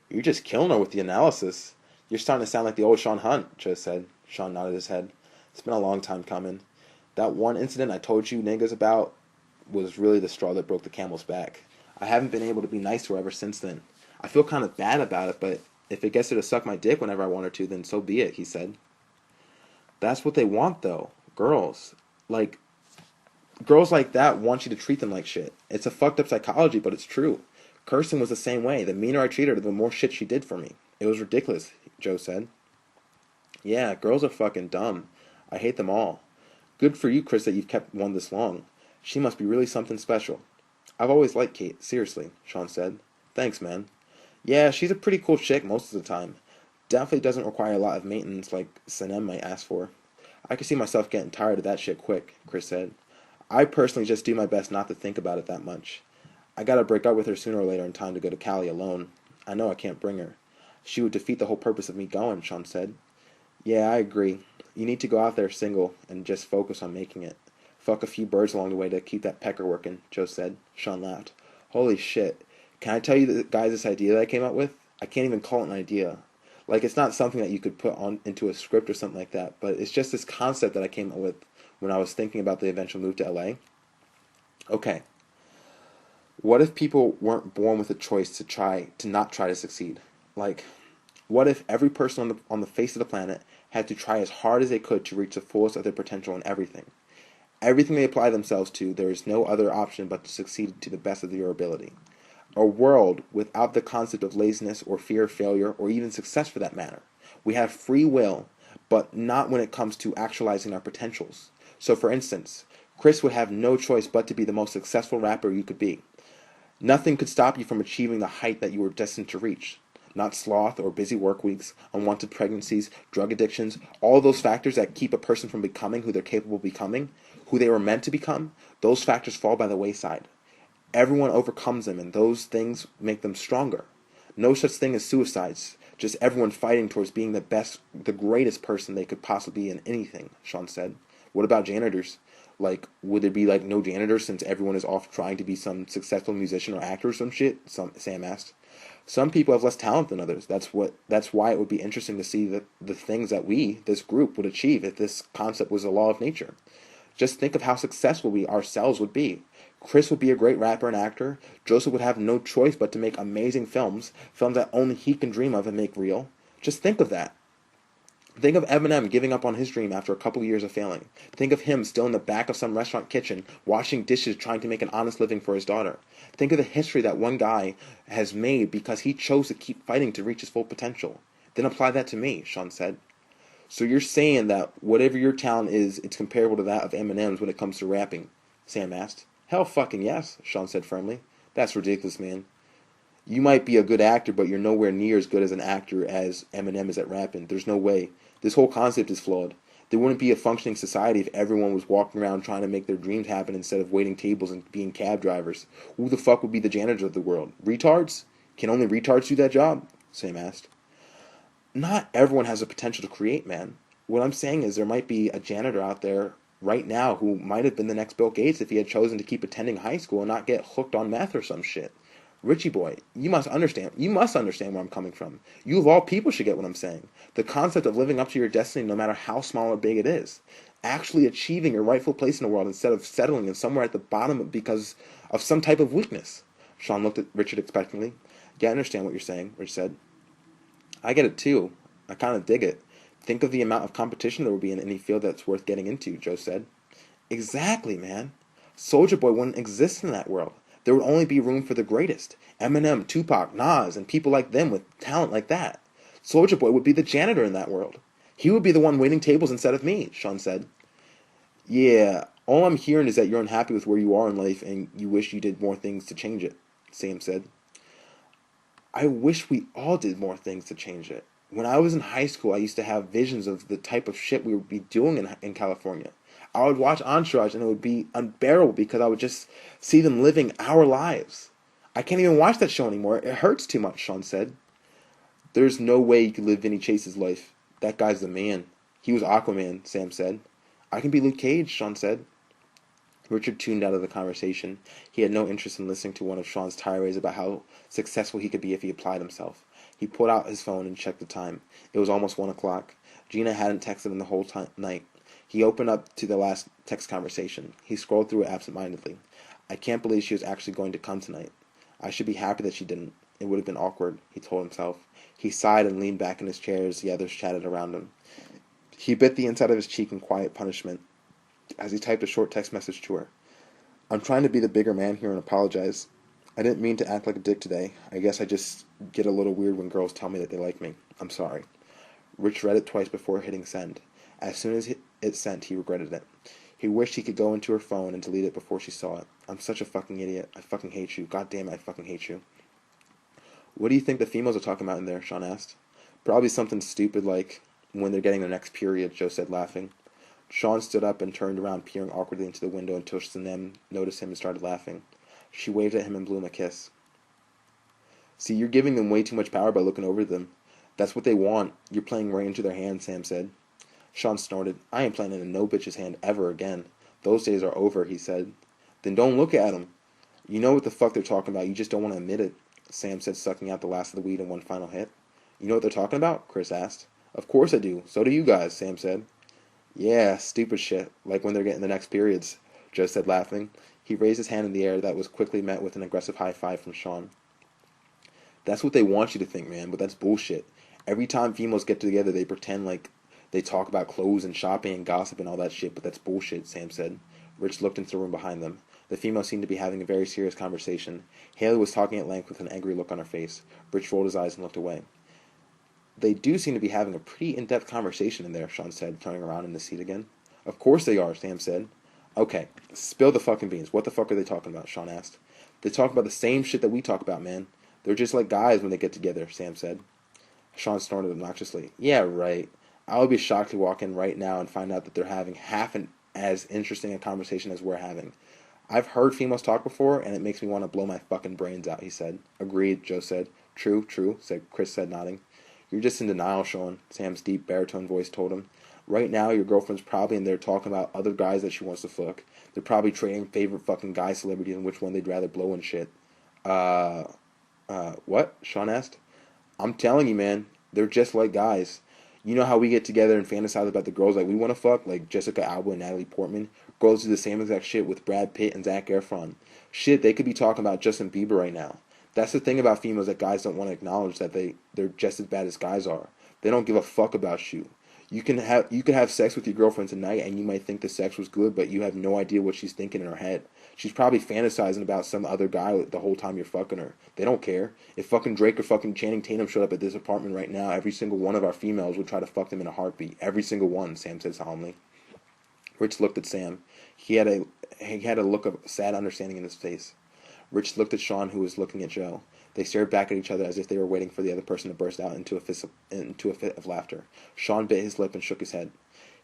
You're just killing her with the analysis. You're starting to sound like the old Shaun Hunt, Joe said. Shaun nodded his head. It's been a long time coming. That one incident I told you niggas about was really the straw that broke the camel's back. I haven't been able to be nice to her ever since then. I feel kind of bad about it, but if it gets her to suck my dick whenever I want her to, then so be it, he said. That's what they want, though. Girls like that want you to treat them like shit. It's a fucked up psychology, but it's true. Kirsten was the same way. The meaner I treated her, the more shit she did for me. It was ridiculous, Joe said. Yeah, girls are fucking dumb. I hate them all. Good for you, Chris, that you've kept one this long. She must be really something special. I've always liked Kate, seriously, Shaun said. Thanks, man. Yeah, she's a pretty cool chick most of the time. Definitely doesn't require a lot of maintenance like Sanem might ask for. I could see myself getting tired of that shit quick, Chris said. I personally just do my best not to think about it that much. I gotta break up with her sooner or later in time to go to Cali alone. I know I can't bring her. She would defeat the whole purpose of me going, Shaun said. Yeah, I agree. You need to go out there single and just focus on making it. Fuck a few birds along the way to keep that pecker working, Joe said. Shaun laughed. Holy shit. Can I tell you, guys, this idea that I came up with? I can't even call it an idea. Like, it's not something that you could put on into a script or something like that, but it's just this concept that I came up with when I was thinking about the eventual move to LA. Okay, what if people weren't born with a choice to not try to succeed? Like, what if every person on the face of the planet had to try as hard as they could to reach the fullest of their potential in everything? Everything they apply themselves to, there is no other option but to succeed to the best of your ability. A world without the concept of laziness or fear of failure or even success for that matter. We have free will, but not when it comes to actualizing our potentials. So, for instance, Chris would have no choice but to be the most successful rapper you could be. Nothing could stop you from achieving the height that you were destined to reach. Not sloth or busy work weeks, unwanted pregnancies, drug addictions, all those factors that keep a person from becoming who they're capable of becoming, who they were meant to become, those factors fall by the wayside. Everyone overcomes them, and those things make them stronger. No such thing as suicides, just everyone fighting towards being the best, the greatest person they could possibly be in anything, Shaun said. What about janitors? Like, would there be like no janitors since everyone is off trying to be some successful musician or actor or some shit? Sam asked. Some people have less talent than others. That's why it would be interesting to see the things that this group, would achieve if this concept was a law of nature. Just think of how successful we ourselves would be. Chris would be a great rapper and actor. Joseph would have no choice but to make amazing films, films that only he can dream of and make real. Just think of that. Think of Eminem giving up on his dream after a couple years of failing. Think of him still in the back of some restaurant kitchen, washing dishes trying to make an honest living for his daughter. Think of the history that one guy has made because he chose to keep fighting to reach his full potential. Then apply that to me, Shaun said. So you're saying that whatever your talent is, it's comparable to that of Eminem's when it comes to rapping? Sam asked. Hell fucking yes, Shaun said firmly. That's ridiculous, man. You might be a good actor, but you're nowhere near as good as an actor as Eminem is at rapping. There's no way. This whole concept is flawed. There wouldn't be a functioning society if everyone was walking around trying to make their dreams happen instead of waiting tables and being cab drivers. Who the fuck would be the janitors of the world? Retards? Can only retards do that job? Sam asked. Not everyone has the potential to create, man. What I'm saying is there might be a janitor out there right now who might have been the next Bill Gates if he had chosen to keep attending high school and not get hooked on meth or some shit. Richie boy, you must understand. You must understand where I'm coming from. You of all people should get what I'm saying. The concept of living up to your destiny no matter how small or big it is. Actually achieving your rightful place in the world instead of settling in somewhere at the bottom because of some type of weakness. Shaun looked at Richard expectantly. Yeah, I understand what you're saying, Rich said. I get it too. I kind of dig it. Think of the amount of competition there will be in any field that's worth getting into, Joe said. Exactly, man. Soldier Boy wouldn't exist in that world. There would only be room for the greatest. Eminem, Tupac, Nas, and people like them with talent like that. Soldier Boy would be the janitor in that world. He would be the one waiting tables instead of me, Shaun said. Yeah, all I'm hearing is that you're unhappy with where you are in life and you wish you did more things to change it, Sam said. I wish we all did more things to change it. When I was in high school, I used to have visions of the type of shit we would be doing in California. I would watch Entourage and it would be unbearable because I would just see them living our lives. I can't even watch that show anymore. It hurts too much, Shaun said. There's no way you could live Vinny Chase's life. That guy's the man. He was Aquaman, Sam said. I can be Luke Cage, Shaun said. Richard tuned out of the conversation. He had no interest in listening to one of Shaun's tirades about how successful he could be if he applied himself. He pulled out his phone and checked the time. It was almost 1 o'clock. Gina hadn't texted him the whole night. He opened up to the last text conversation. He scrolled through it absentmindedly. I can't believe she was actually going to come tonight. I should be happy that she didn't. It would have been awkward, he told himself. He sighed and leaned back in his chair as the others chatted around him. He bit the inside of his cheek in quiet punishment as he typed a short text message to her. I'm trying to be the bigger man here and apologize. I didn't mean to act like a dick today. I guess I just get a little weird when girls tell me that they like me. I'm sorry. Rich read it twice before hitting send. As soon as it sent, he regretted it. He wished he could go into her phone and delete it before she saw it. I'm such a fucking idiot. I fucking hate you. God damn it, I fucking hate you. What do you think the females are talking about in there? Shaun asked. Probably something stupid like when they're getting their next period, Joe said, laughing. Shaun stood up and turned around, peering awkwardly into the window until Sanem noticed him and started laughing. She waved at him and blew him a kiss. See, you're giving them way too much power by looking over them. That's what they want. You're playing right into their hands, Sam said. Shaun snorted. I ain't playing in a no bitch's hand ever again. Those days are over, he said. Then don't look at them. You know what the fuck they're talking about, you just don't want to admit it, Sam said, sucking out the last of the weed in one final hit. You know what they're talking about? Chris asked. Of course I do. So do you guys, Sam said. Yeah, stupid shit, like when they're getting the next periods, Joe said, laughing. He raised his hand in the air that was quickly met with an aggressive high five from Shaun. That's what they want you to think, man, but that's bullshit. Every time females get together, they pretend like they talk about clothes and shopping and gossip and all that shit, but that's bullshit, Sam said. Rich looked into the room behind them. The females seemed to be having a very serious conversation. Haley was talking at length with an angry look on her face. Rich rolled his eyes and looked away. They do seem to be having a pretty in-depth conversation in there, Shaun said, turning around in the seat again. Of course they are, Sam said. Okay, spill the fucking beans. What the fuck are they talking about? Shaun asked. They talk about the same shit that we talk about, man. They're just like guys when they get together, Sam said. Shaun snorted obnoxiously. Yeah, right. I would be shocked to walk in right now and find out that they're having half an as interesting a conversation as we're having. I've heard females talk before, and it makes me want to blow my fucking brains out, he said. Agreed, Joe said. True, Chris said, nodding. You're just in denial, Shaun, Sam's deep baritone voice told him. Right now, your girlfriend's probably in there talking about other guys that she wants to fuck. They're probably trading favorite fucking guy celebrities and which one they'd rather blow and shit. What? Shaun asked. I'm telling you, man, they're just like guys. You know how we get together and fantasize about the girls that we want to fuck, like Jessica Alba and Natalie Portman? Girls do the same exact shit with Brad Pitt and Zac Efron. Shit, they could be talking about Justin Bieber right now. That's the thing about females that guys don't want to acknowledge, that they're just as bad as guys are. They don't give a fuck about you. You could have sex with your girlfriend tonight and you might think the sex was good, but you have no idea what she's thinking in her head. She's probably fantasizing about some other guy the whole time you're fucking her. They don't care. If fucking Drake or fucking Channing Tatum showed up at this apartment right now, every single one of our females would try to fuck them in a heartbeat. Every single one, Sam said solemnly. Rich looked at Sam. He had a look of sad understanding in his face. Rich looked at Shaun, who was looking at Joe. They stared back at each other as if they were waiting for the other person to burst out into a fit of laughter. Shaun bit his lip and shook his head.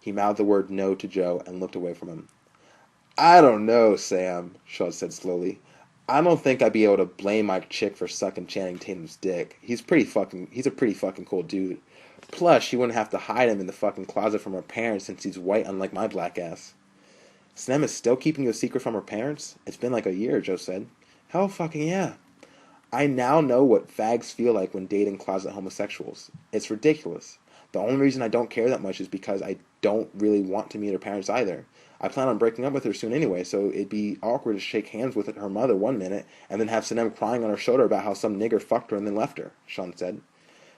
He mouthed the word no to Joe and looked away from him. I don't know, Sam, Shaun said slowly. I don't think I'd be able to blame my chick for sucking Channing Tatum's dick. He's a pretty fucking cool dude. Plus, she wouldn't have to hide him in the fucking closet from her parents since he's white, unlike my black ass. Snem is still keeping you a secret from her parents? It's been like a year, Joe said. Hell fucking yeah. I now know what fags feel like when dating closet homosexuals. It's ridiculous. The only reason I don't care that much is because I don't really want to meet her parents either. I plan on breaking up with her soon anyway, so it'd be awkward to shake hands with her mother one minute and then have Sanem crying on her shoulder about how some nigger fucked her and then left her, Shaun said.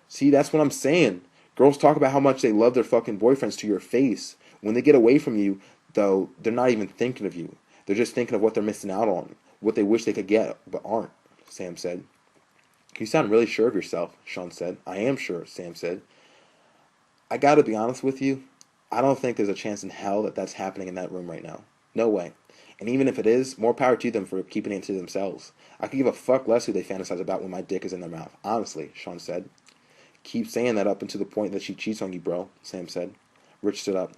See, that's what I'm saying. Girls talk about how much they love their fucking boyfriends to your face. When they get away from you, though, they're not even thinking of you. They're just thinking of what they're missing out on, what they wish they could get, but aren't, Sam said. You sound really sure of yourself, Shaun said. I am sure, Sam said. I gotta be honest with you. I don't think there's a chance in hell that that's happening in that room right now. No way. And even if it is, more power to them for keeping it to themselves. I could give a fuck less who they fantasize about when my dick is in their mouth. Honestly, Shaun said. Keep saying that up until the point that she cheats on you, bro, Sam said. Rich stood up.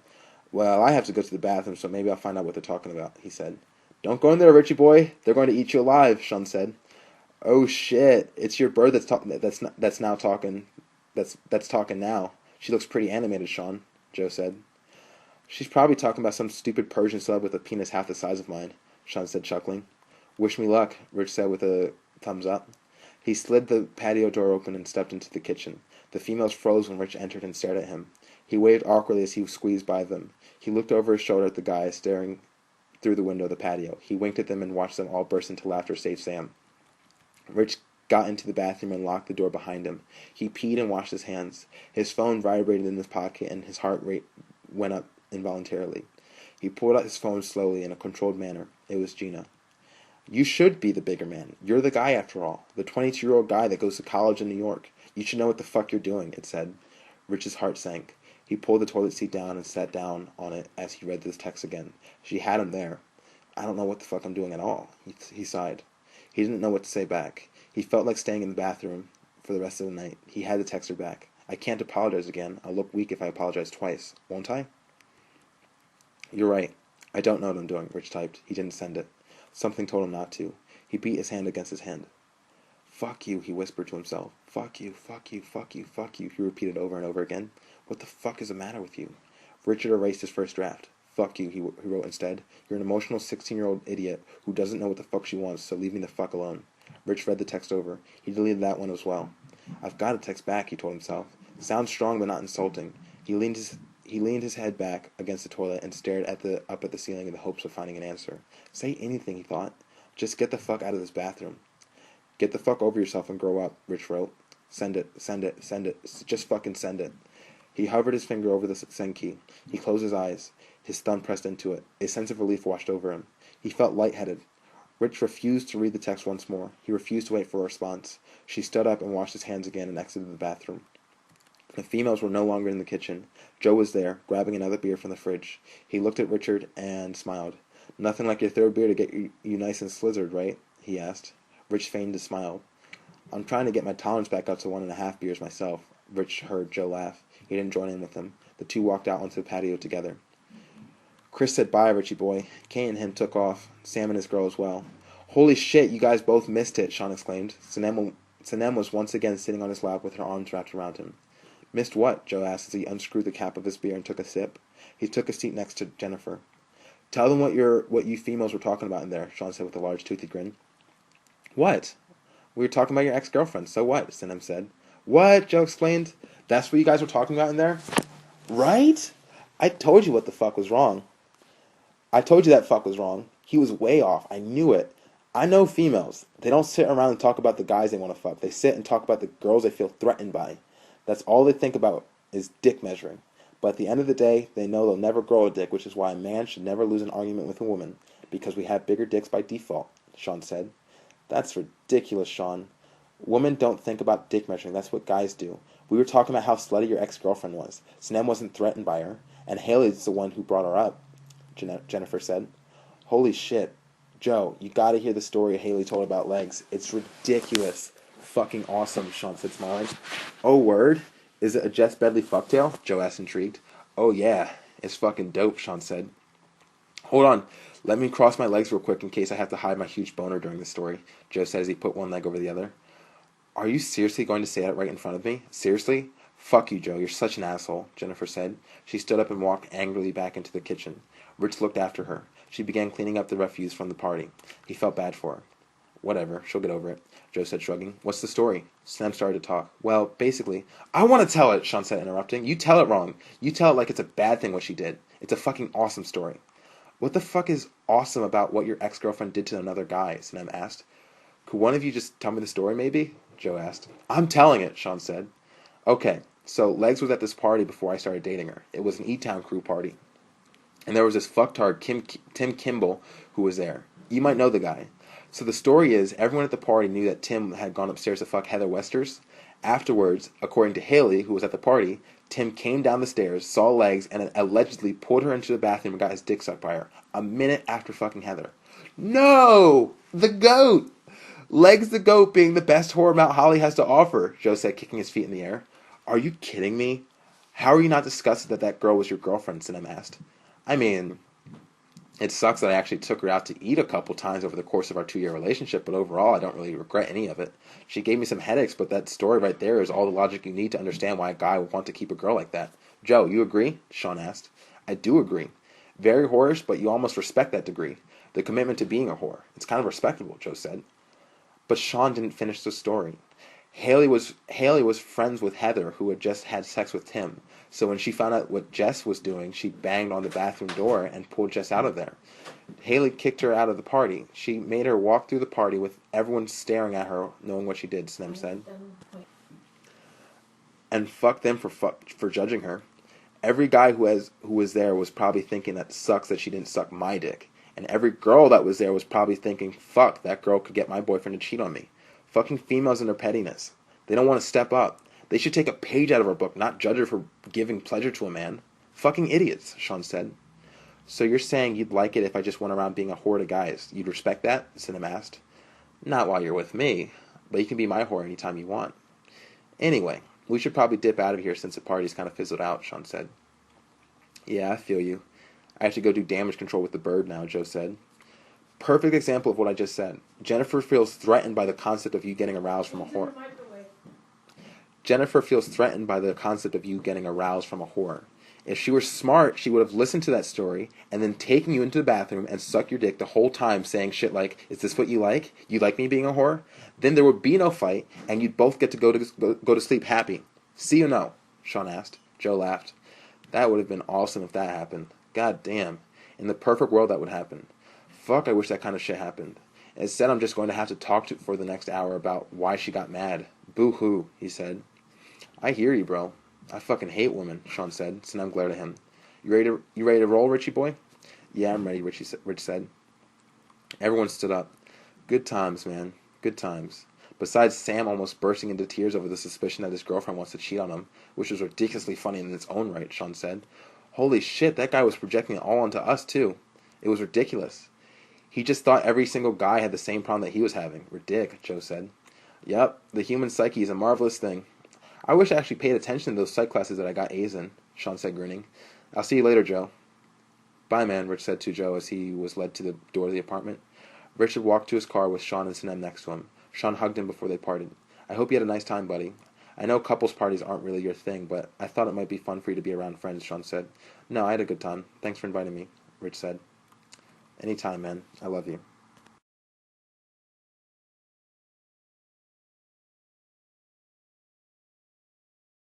Well, I have to go to the bathroom, so maybe I'll find out what they're talking about, he said. Don't go in there, Richie boy. They're going to eat you alive, Shaun said. Oh shit! It's your bird that's talking now. She looks pretty animated, Shaun, Joe said. She's probably talking about some stupid Persian sub with a penis half the size of mine, Shaun said, chuckling. Wish me luck, Rich said with a thumbs up. He slid the patio door open and stepped into the kitchen. The females froze when Rich entered and stared at him. He waved awkwardly as he squeezed by them. He looked over his shoulder at the guys staring through the window of the patio. He winked at them and watched them all burst into laughter save Sam. Rich got into the bathroom and locked the door behind him. He peed and washed his hands. His phone vibrated in his pocket and his heart rate went up involuntarily. He pulled out his phone slowly in a controlled manner. It was Gina. You should be the bigger man. You're the guy after all. The 22-year-old guy that goes to college in New York. You should know what the fuck you're doing, it said. Rich's heart sank. He pulled the toilet seat down and sat down on it as he read this text again. She had him there. I don't know what the fuck I'm doing at all, he sighed. He didn't know what to say back. He felt like staying in the bathroom, for the rest of the night. He had to text her back. I can't apologize again. I'll look weak if I apologize twice, won't I? You're right. I don't know what I'm doing, Rich typed. He didn't send it. Something told him not to. He beat his hand against his hand. Fuck you, he whispered to himself. Fuck you, fuck you, fuck you, fuck you, he repeated over and over again. What the fuck is the matter with you? Richard erased his first draft. Fuck you, he wrote instead. You're an emotional 16-year-old idiot who doesn't know what the fuck she wants, so leave me the fuck alone. Rich read the text over. He deleted that one as well. I've got to text back, he told himself. Sounds strong but not insulting. He leaned his head back against the toilet and stared up at the ceiling in the hopes of finding an answer. Say anything, he thought. Just get the fuck out of this bathroom. Get the fuck over yourself and grow up, Rich wrote. Send it, send it, send it. Just fucking send it. He hovered his finger over the send key. He closed his eyes. His thumb pressed into it. A sense of relief washed over him. He felt lightheaded. Rich refused to read the text once more. He refused to wait for a response. She stood up and washed his hands again and exited the bathroom. The females were no longer in the kitchen. Joe was there, grabbing another beer from the fridge. He looked at Richard and smiled. Nothing like your third beer to get you nice and slizzard, right? He asked. Rich feigned to smile. I'm trying to get my tolerance back up to 1.5 beers myself. Rich heard Joe laugh. He didn't join in with him. The two walked out onto the patio together. Chris said bye, Richie boy. Kane and him took off. Sam and his girl as well. Holy shit, you guys both missed it, Shaun exclaimed. Sanem was once again sitting on his lap with her arms wrapped around him. Missed what? Joe asked as he unscrewed the cap of his beer and took a sip. He took a seat next to Jennifer. Tell them what you females were talking about in there, Shaun said with a large toothy grin. What? We were talking about your ex-girlfriend, so what? Sanem said. What? Joe explained. That's what you guys were talking about in there? Right? I told you what the fuck was wrong. I told you that fuck was wrong. He was way off. I knew it. I know females. They don't sit around and talk about the guys they want to fuck. They sit and talk about the girls they feel threatened by. That's all they think about is dick measuring. But at the end of the day, they know they'll never grow a dick, which is why a man should never lose an argument with a woman, because we have bigger dicks by default, Shaun said. That's ridiculous, Shaun. Women don't think about dick measuring. That's what guys do. We were talking about how slutty your ex-girlfriend was. Sanem wasn't threatened by her, and Haley's the one who brought her up, Jennifer said. Holy shit. Joe, you gotta hear the story Haley told about legs. It's ridiculous. Fucking awesome, Shaun said, smiling. Oh, word? Is it a Jess Bedley fucktail? Joe asked, intrigued. Oh, yeah. It's fucking dope, Shaun said. Hold on. Let me cross my legs real quick in case I have to hide my huge boner during the story, Joe said as he put one leg over the other. Are you seriously going to say that right in front of me? Seriously? Fuck you, Joe. You're such an asshole, Jennifer said. She stood up and walked angrily back into the kitchen. Rich looked after her. She began cleaning up the refuse from the party. He felt bad for her. Whatever, she'll get over it, Joe said, shrugging. What's the story? Sam started to talk. Well, basically... I want to tell it, Shaun said, interrupting. You tell it wrong. You tell it like it's a bad thing what she did. It's a fucking awesome story. What the fuck is awesome about what your ex-girlfriend did to another guy? Sam asked. Could one of you just tell me the story, maybe? Joe asked. I'm telling it, Shaun said. Okay, so Legs was at this party before I started dating her. It was an E-Town crew party. And there was this fucktard, Tim Kimball, who was there. You might know the guy. So the story is, everyone at the party knew that Tim had gone upstairs to fuck Heather Westers. Afterwards, according to Haley, who was at the party, Tim came down the stairs, saw Legs, and allegedly pulled her into the bathroom and got his dick sucked by her. A minute after fucking Heather. No! The goat! Legs the goat being the best whore Mount Holly has to offer, Joe said, kicking his feet in the air. Are you kidding me? How are you not disgusted that that girl was your girlfriend? Sanem asked. I mean... It sucks that I actually took her out to eat a couple times over the course of our 2-year relationship, but overall I don't really regret any of it. She gave me some headaches, but that story right there is all the logic you need to understand why a guy would want to keep a girl like that. Joe, you agree? Shaun asked. I do agree. Very whorish, but you almost respect that degree. The commitment to being a whore. It's kind of respectable, Joe said. But Shaun didn't finish the story. Haley was friends with Heather, who had just had sex with Tim. So when she found out what Jess was doing, she banged on the bathroom door and pulled Jess out of there. Haley kicked her out of the party. She made her walk through the party with everyone staring at her, knowing what she did, Snem said. And fuck them for judging her. Every guy who was there was probably thinking that sucks that she didn't suck my dick. And every girl that was there was probably thinking, fuck, that girl could get my boyfriend to cheat on me. Fucking females and their pettiness. They don't want to step up. They should take a page out of her book, not judge her for giving pleasure to a man. Fucking idiots, Shaun said. So you're saying you'd like it if I just went around being a whore to guys? You'd respect that? Sinem asked. Not while you're with me, but you can be my whore anytime you want. Anyway, we should probably dip out of here since the party's kind of fizzled out, Shaun said. Yeah, I feel you. I have to go do damage control with the bird now, Joe said. Perfect example of what I just said. Jennifer feels threatened by the concept of you getting aroused from a whore. Jennifer feels threatened by the concept of you getting aroused from a whore. If she were smart, she would have listened to that story and then taken you into the bathroom and sucked your dick the whole time saying shit like, is this what you like? You like me being a whore? Then there would be no fight and you'd both get to go to sleep happy. See or no? Shaun asked. Joe laughed. That would have been awesome if that happened. God damn. In the perfect world that would happen. Fuck, I wish that kind of shit happened. Instead, I'm just going to have to talk to for the next hour about why she got mad. Boo-hoo, he said. I hear you, bro. I fucking hate women, Shaun said. Sam glared at him. You ready to roll, Richie boy? Yeah, I'm ready, Rich said. Everyone stood up. Good times, man. Good times. Besides Sam almost bursting into tears over the suspicion that his girlfriend wants to cheat on him, which was ridiculously funny in its own right, Shaun said. Holy shit, that guy was projecting it all onto us, too. It was ridiculous. He just thought every single guy had the same problem that he was having. Ridic, Joe said. Yep, the human psyche is a marvelous thing. I wish I actually paid attention to those psych classes that I got A's in, Shaun said, grinning. I'll see you later, Joe. Bye, man, Rich said to Joe as he was led to the door of the apartment. Richard walked to his car with Shaun and Sinem next to him. Shaun hugged him before they parted. I hope you had a nice time, buddy. I know couples parties aren't really your thing, but I thought it might be fun for you to be around friends, Shaun said. No, I had a good time. Thanks for inviting me, Rich said. Anytime, man. I love you.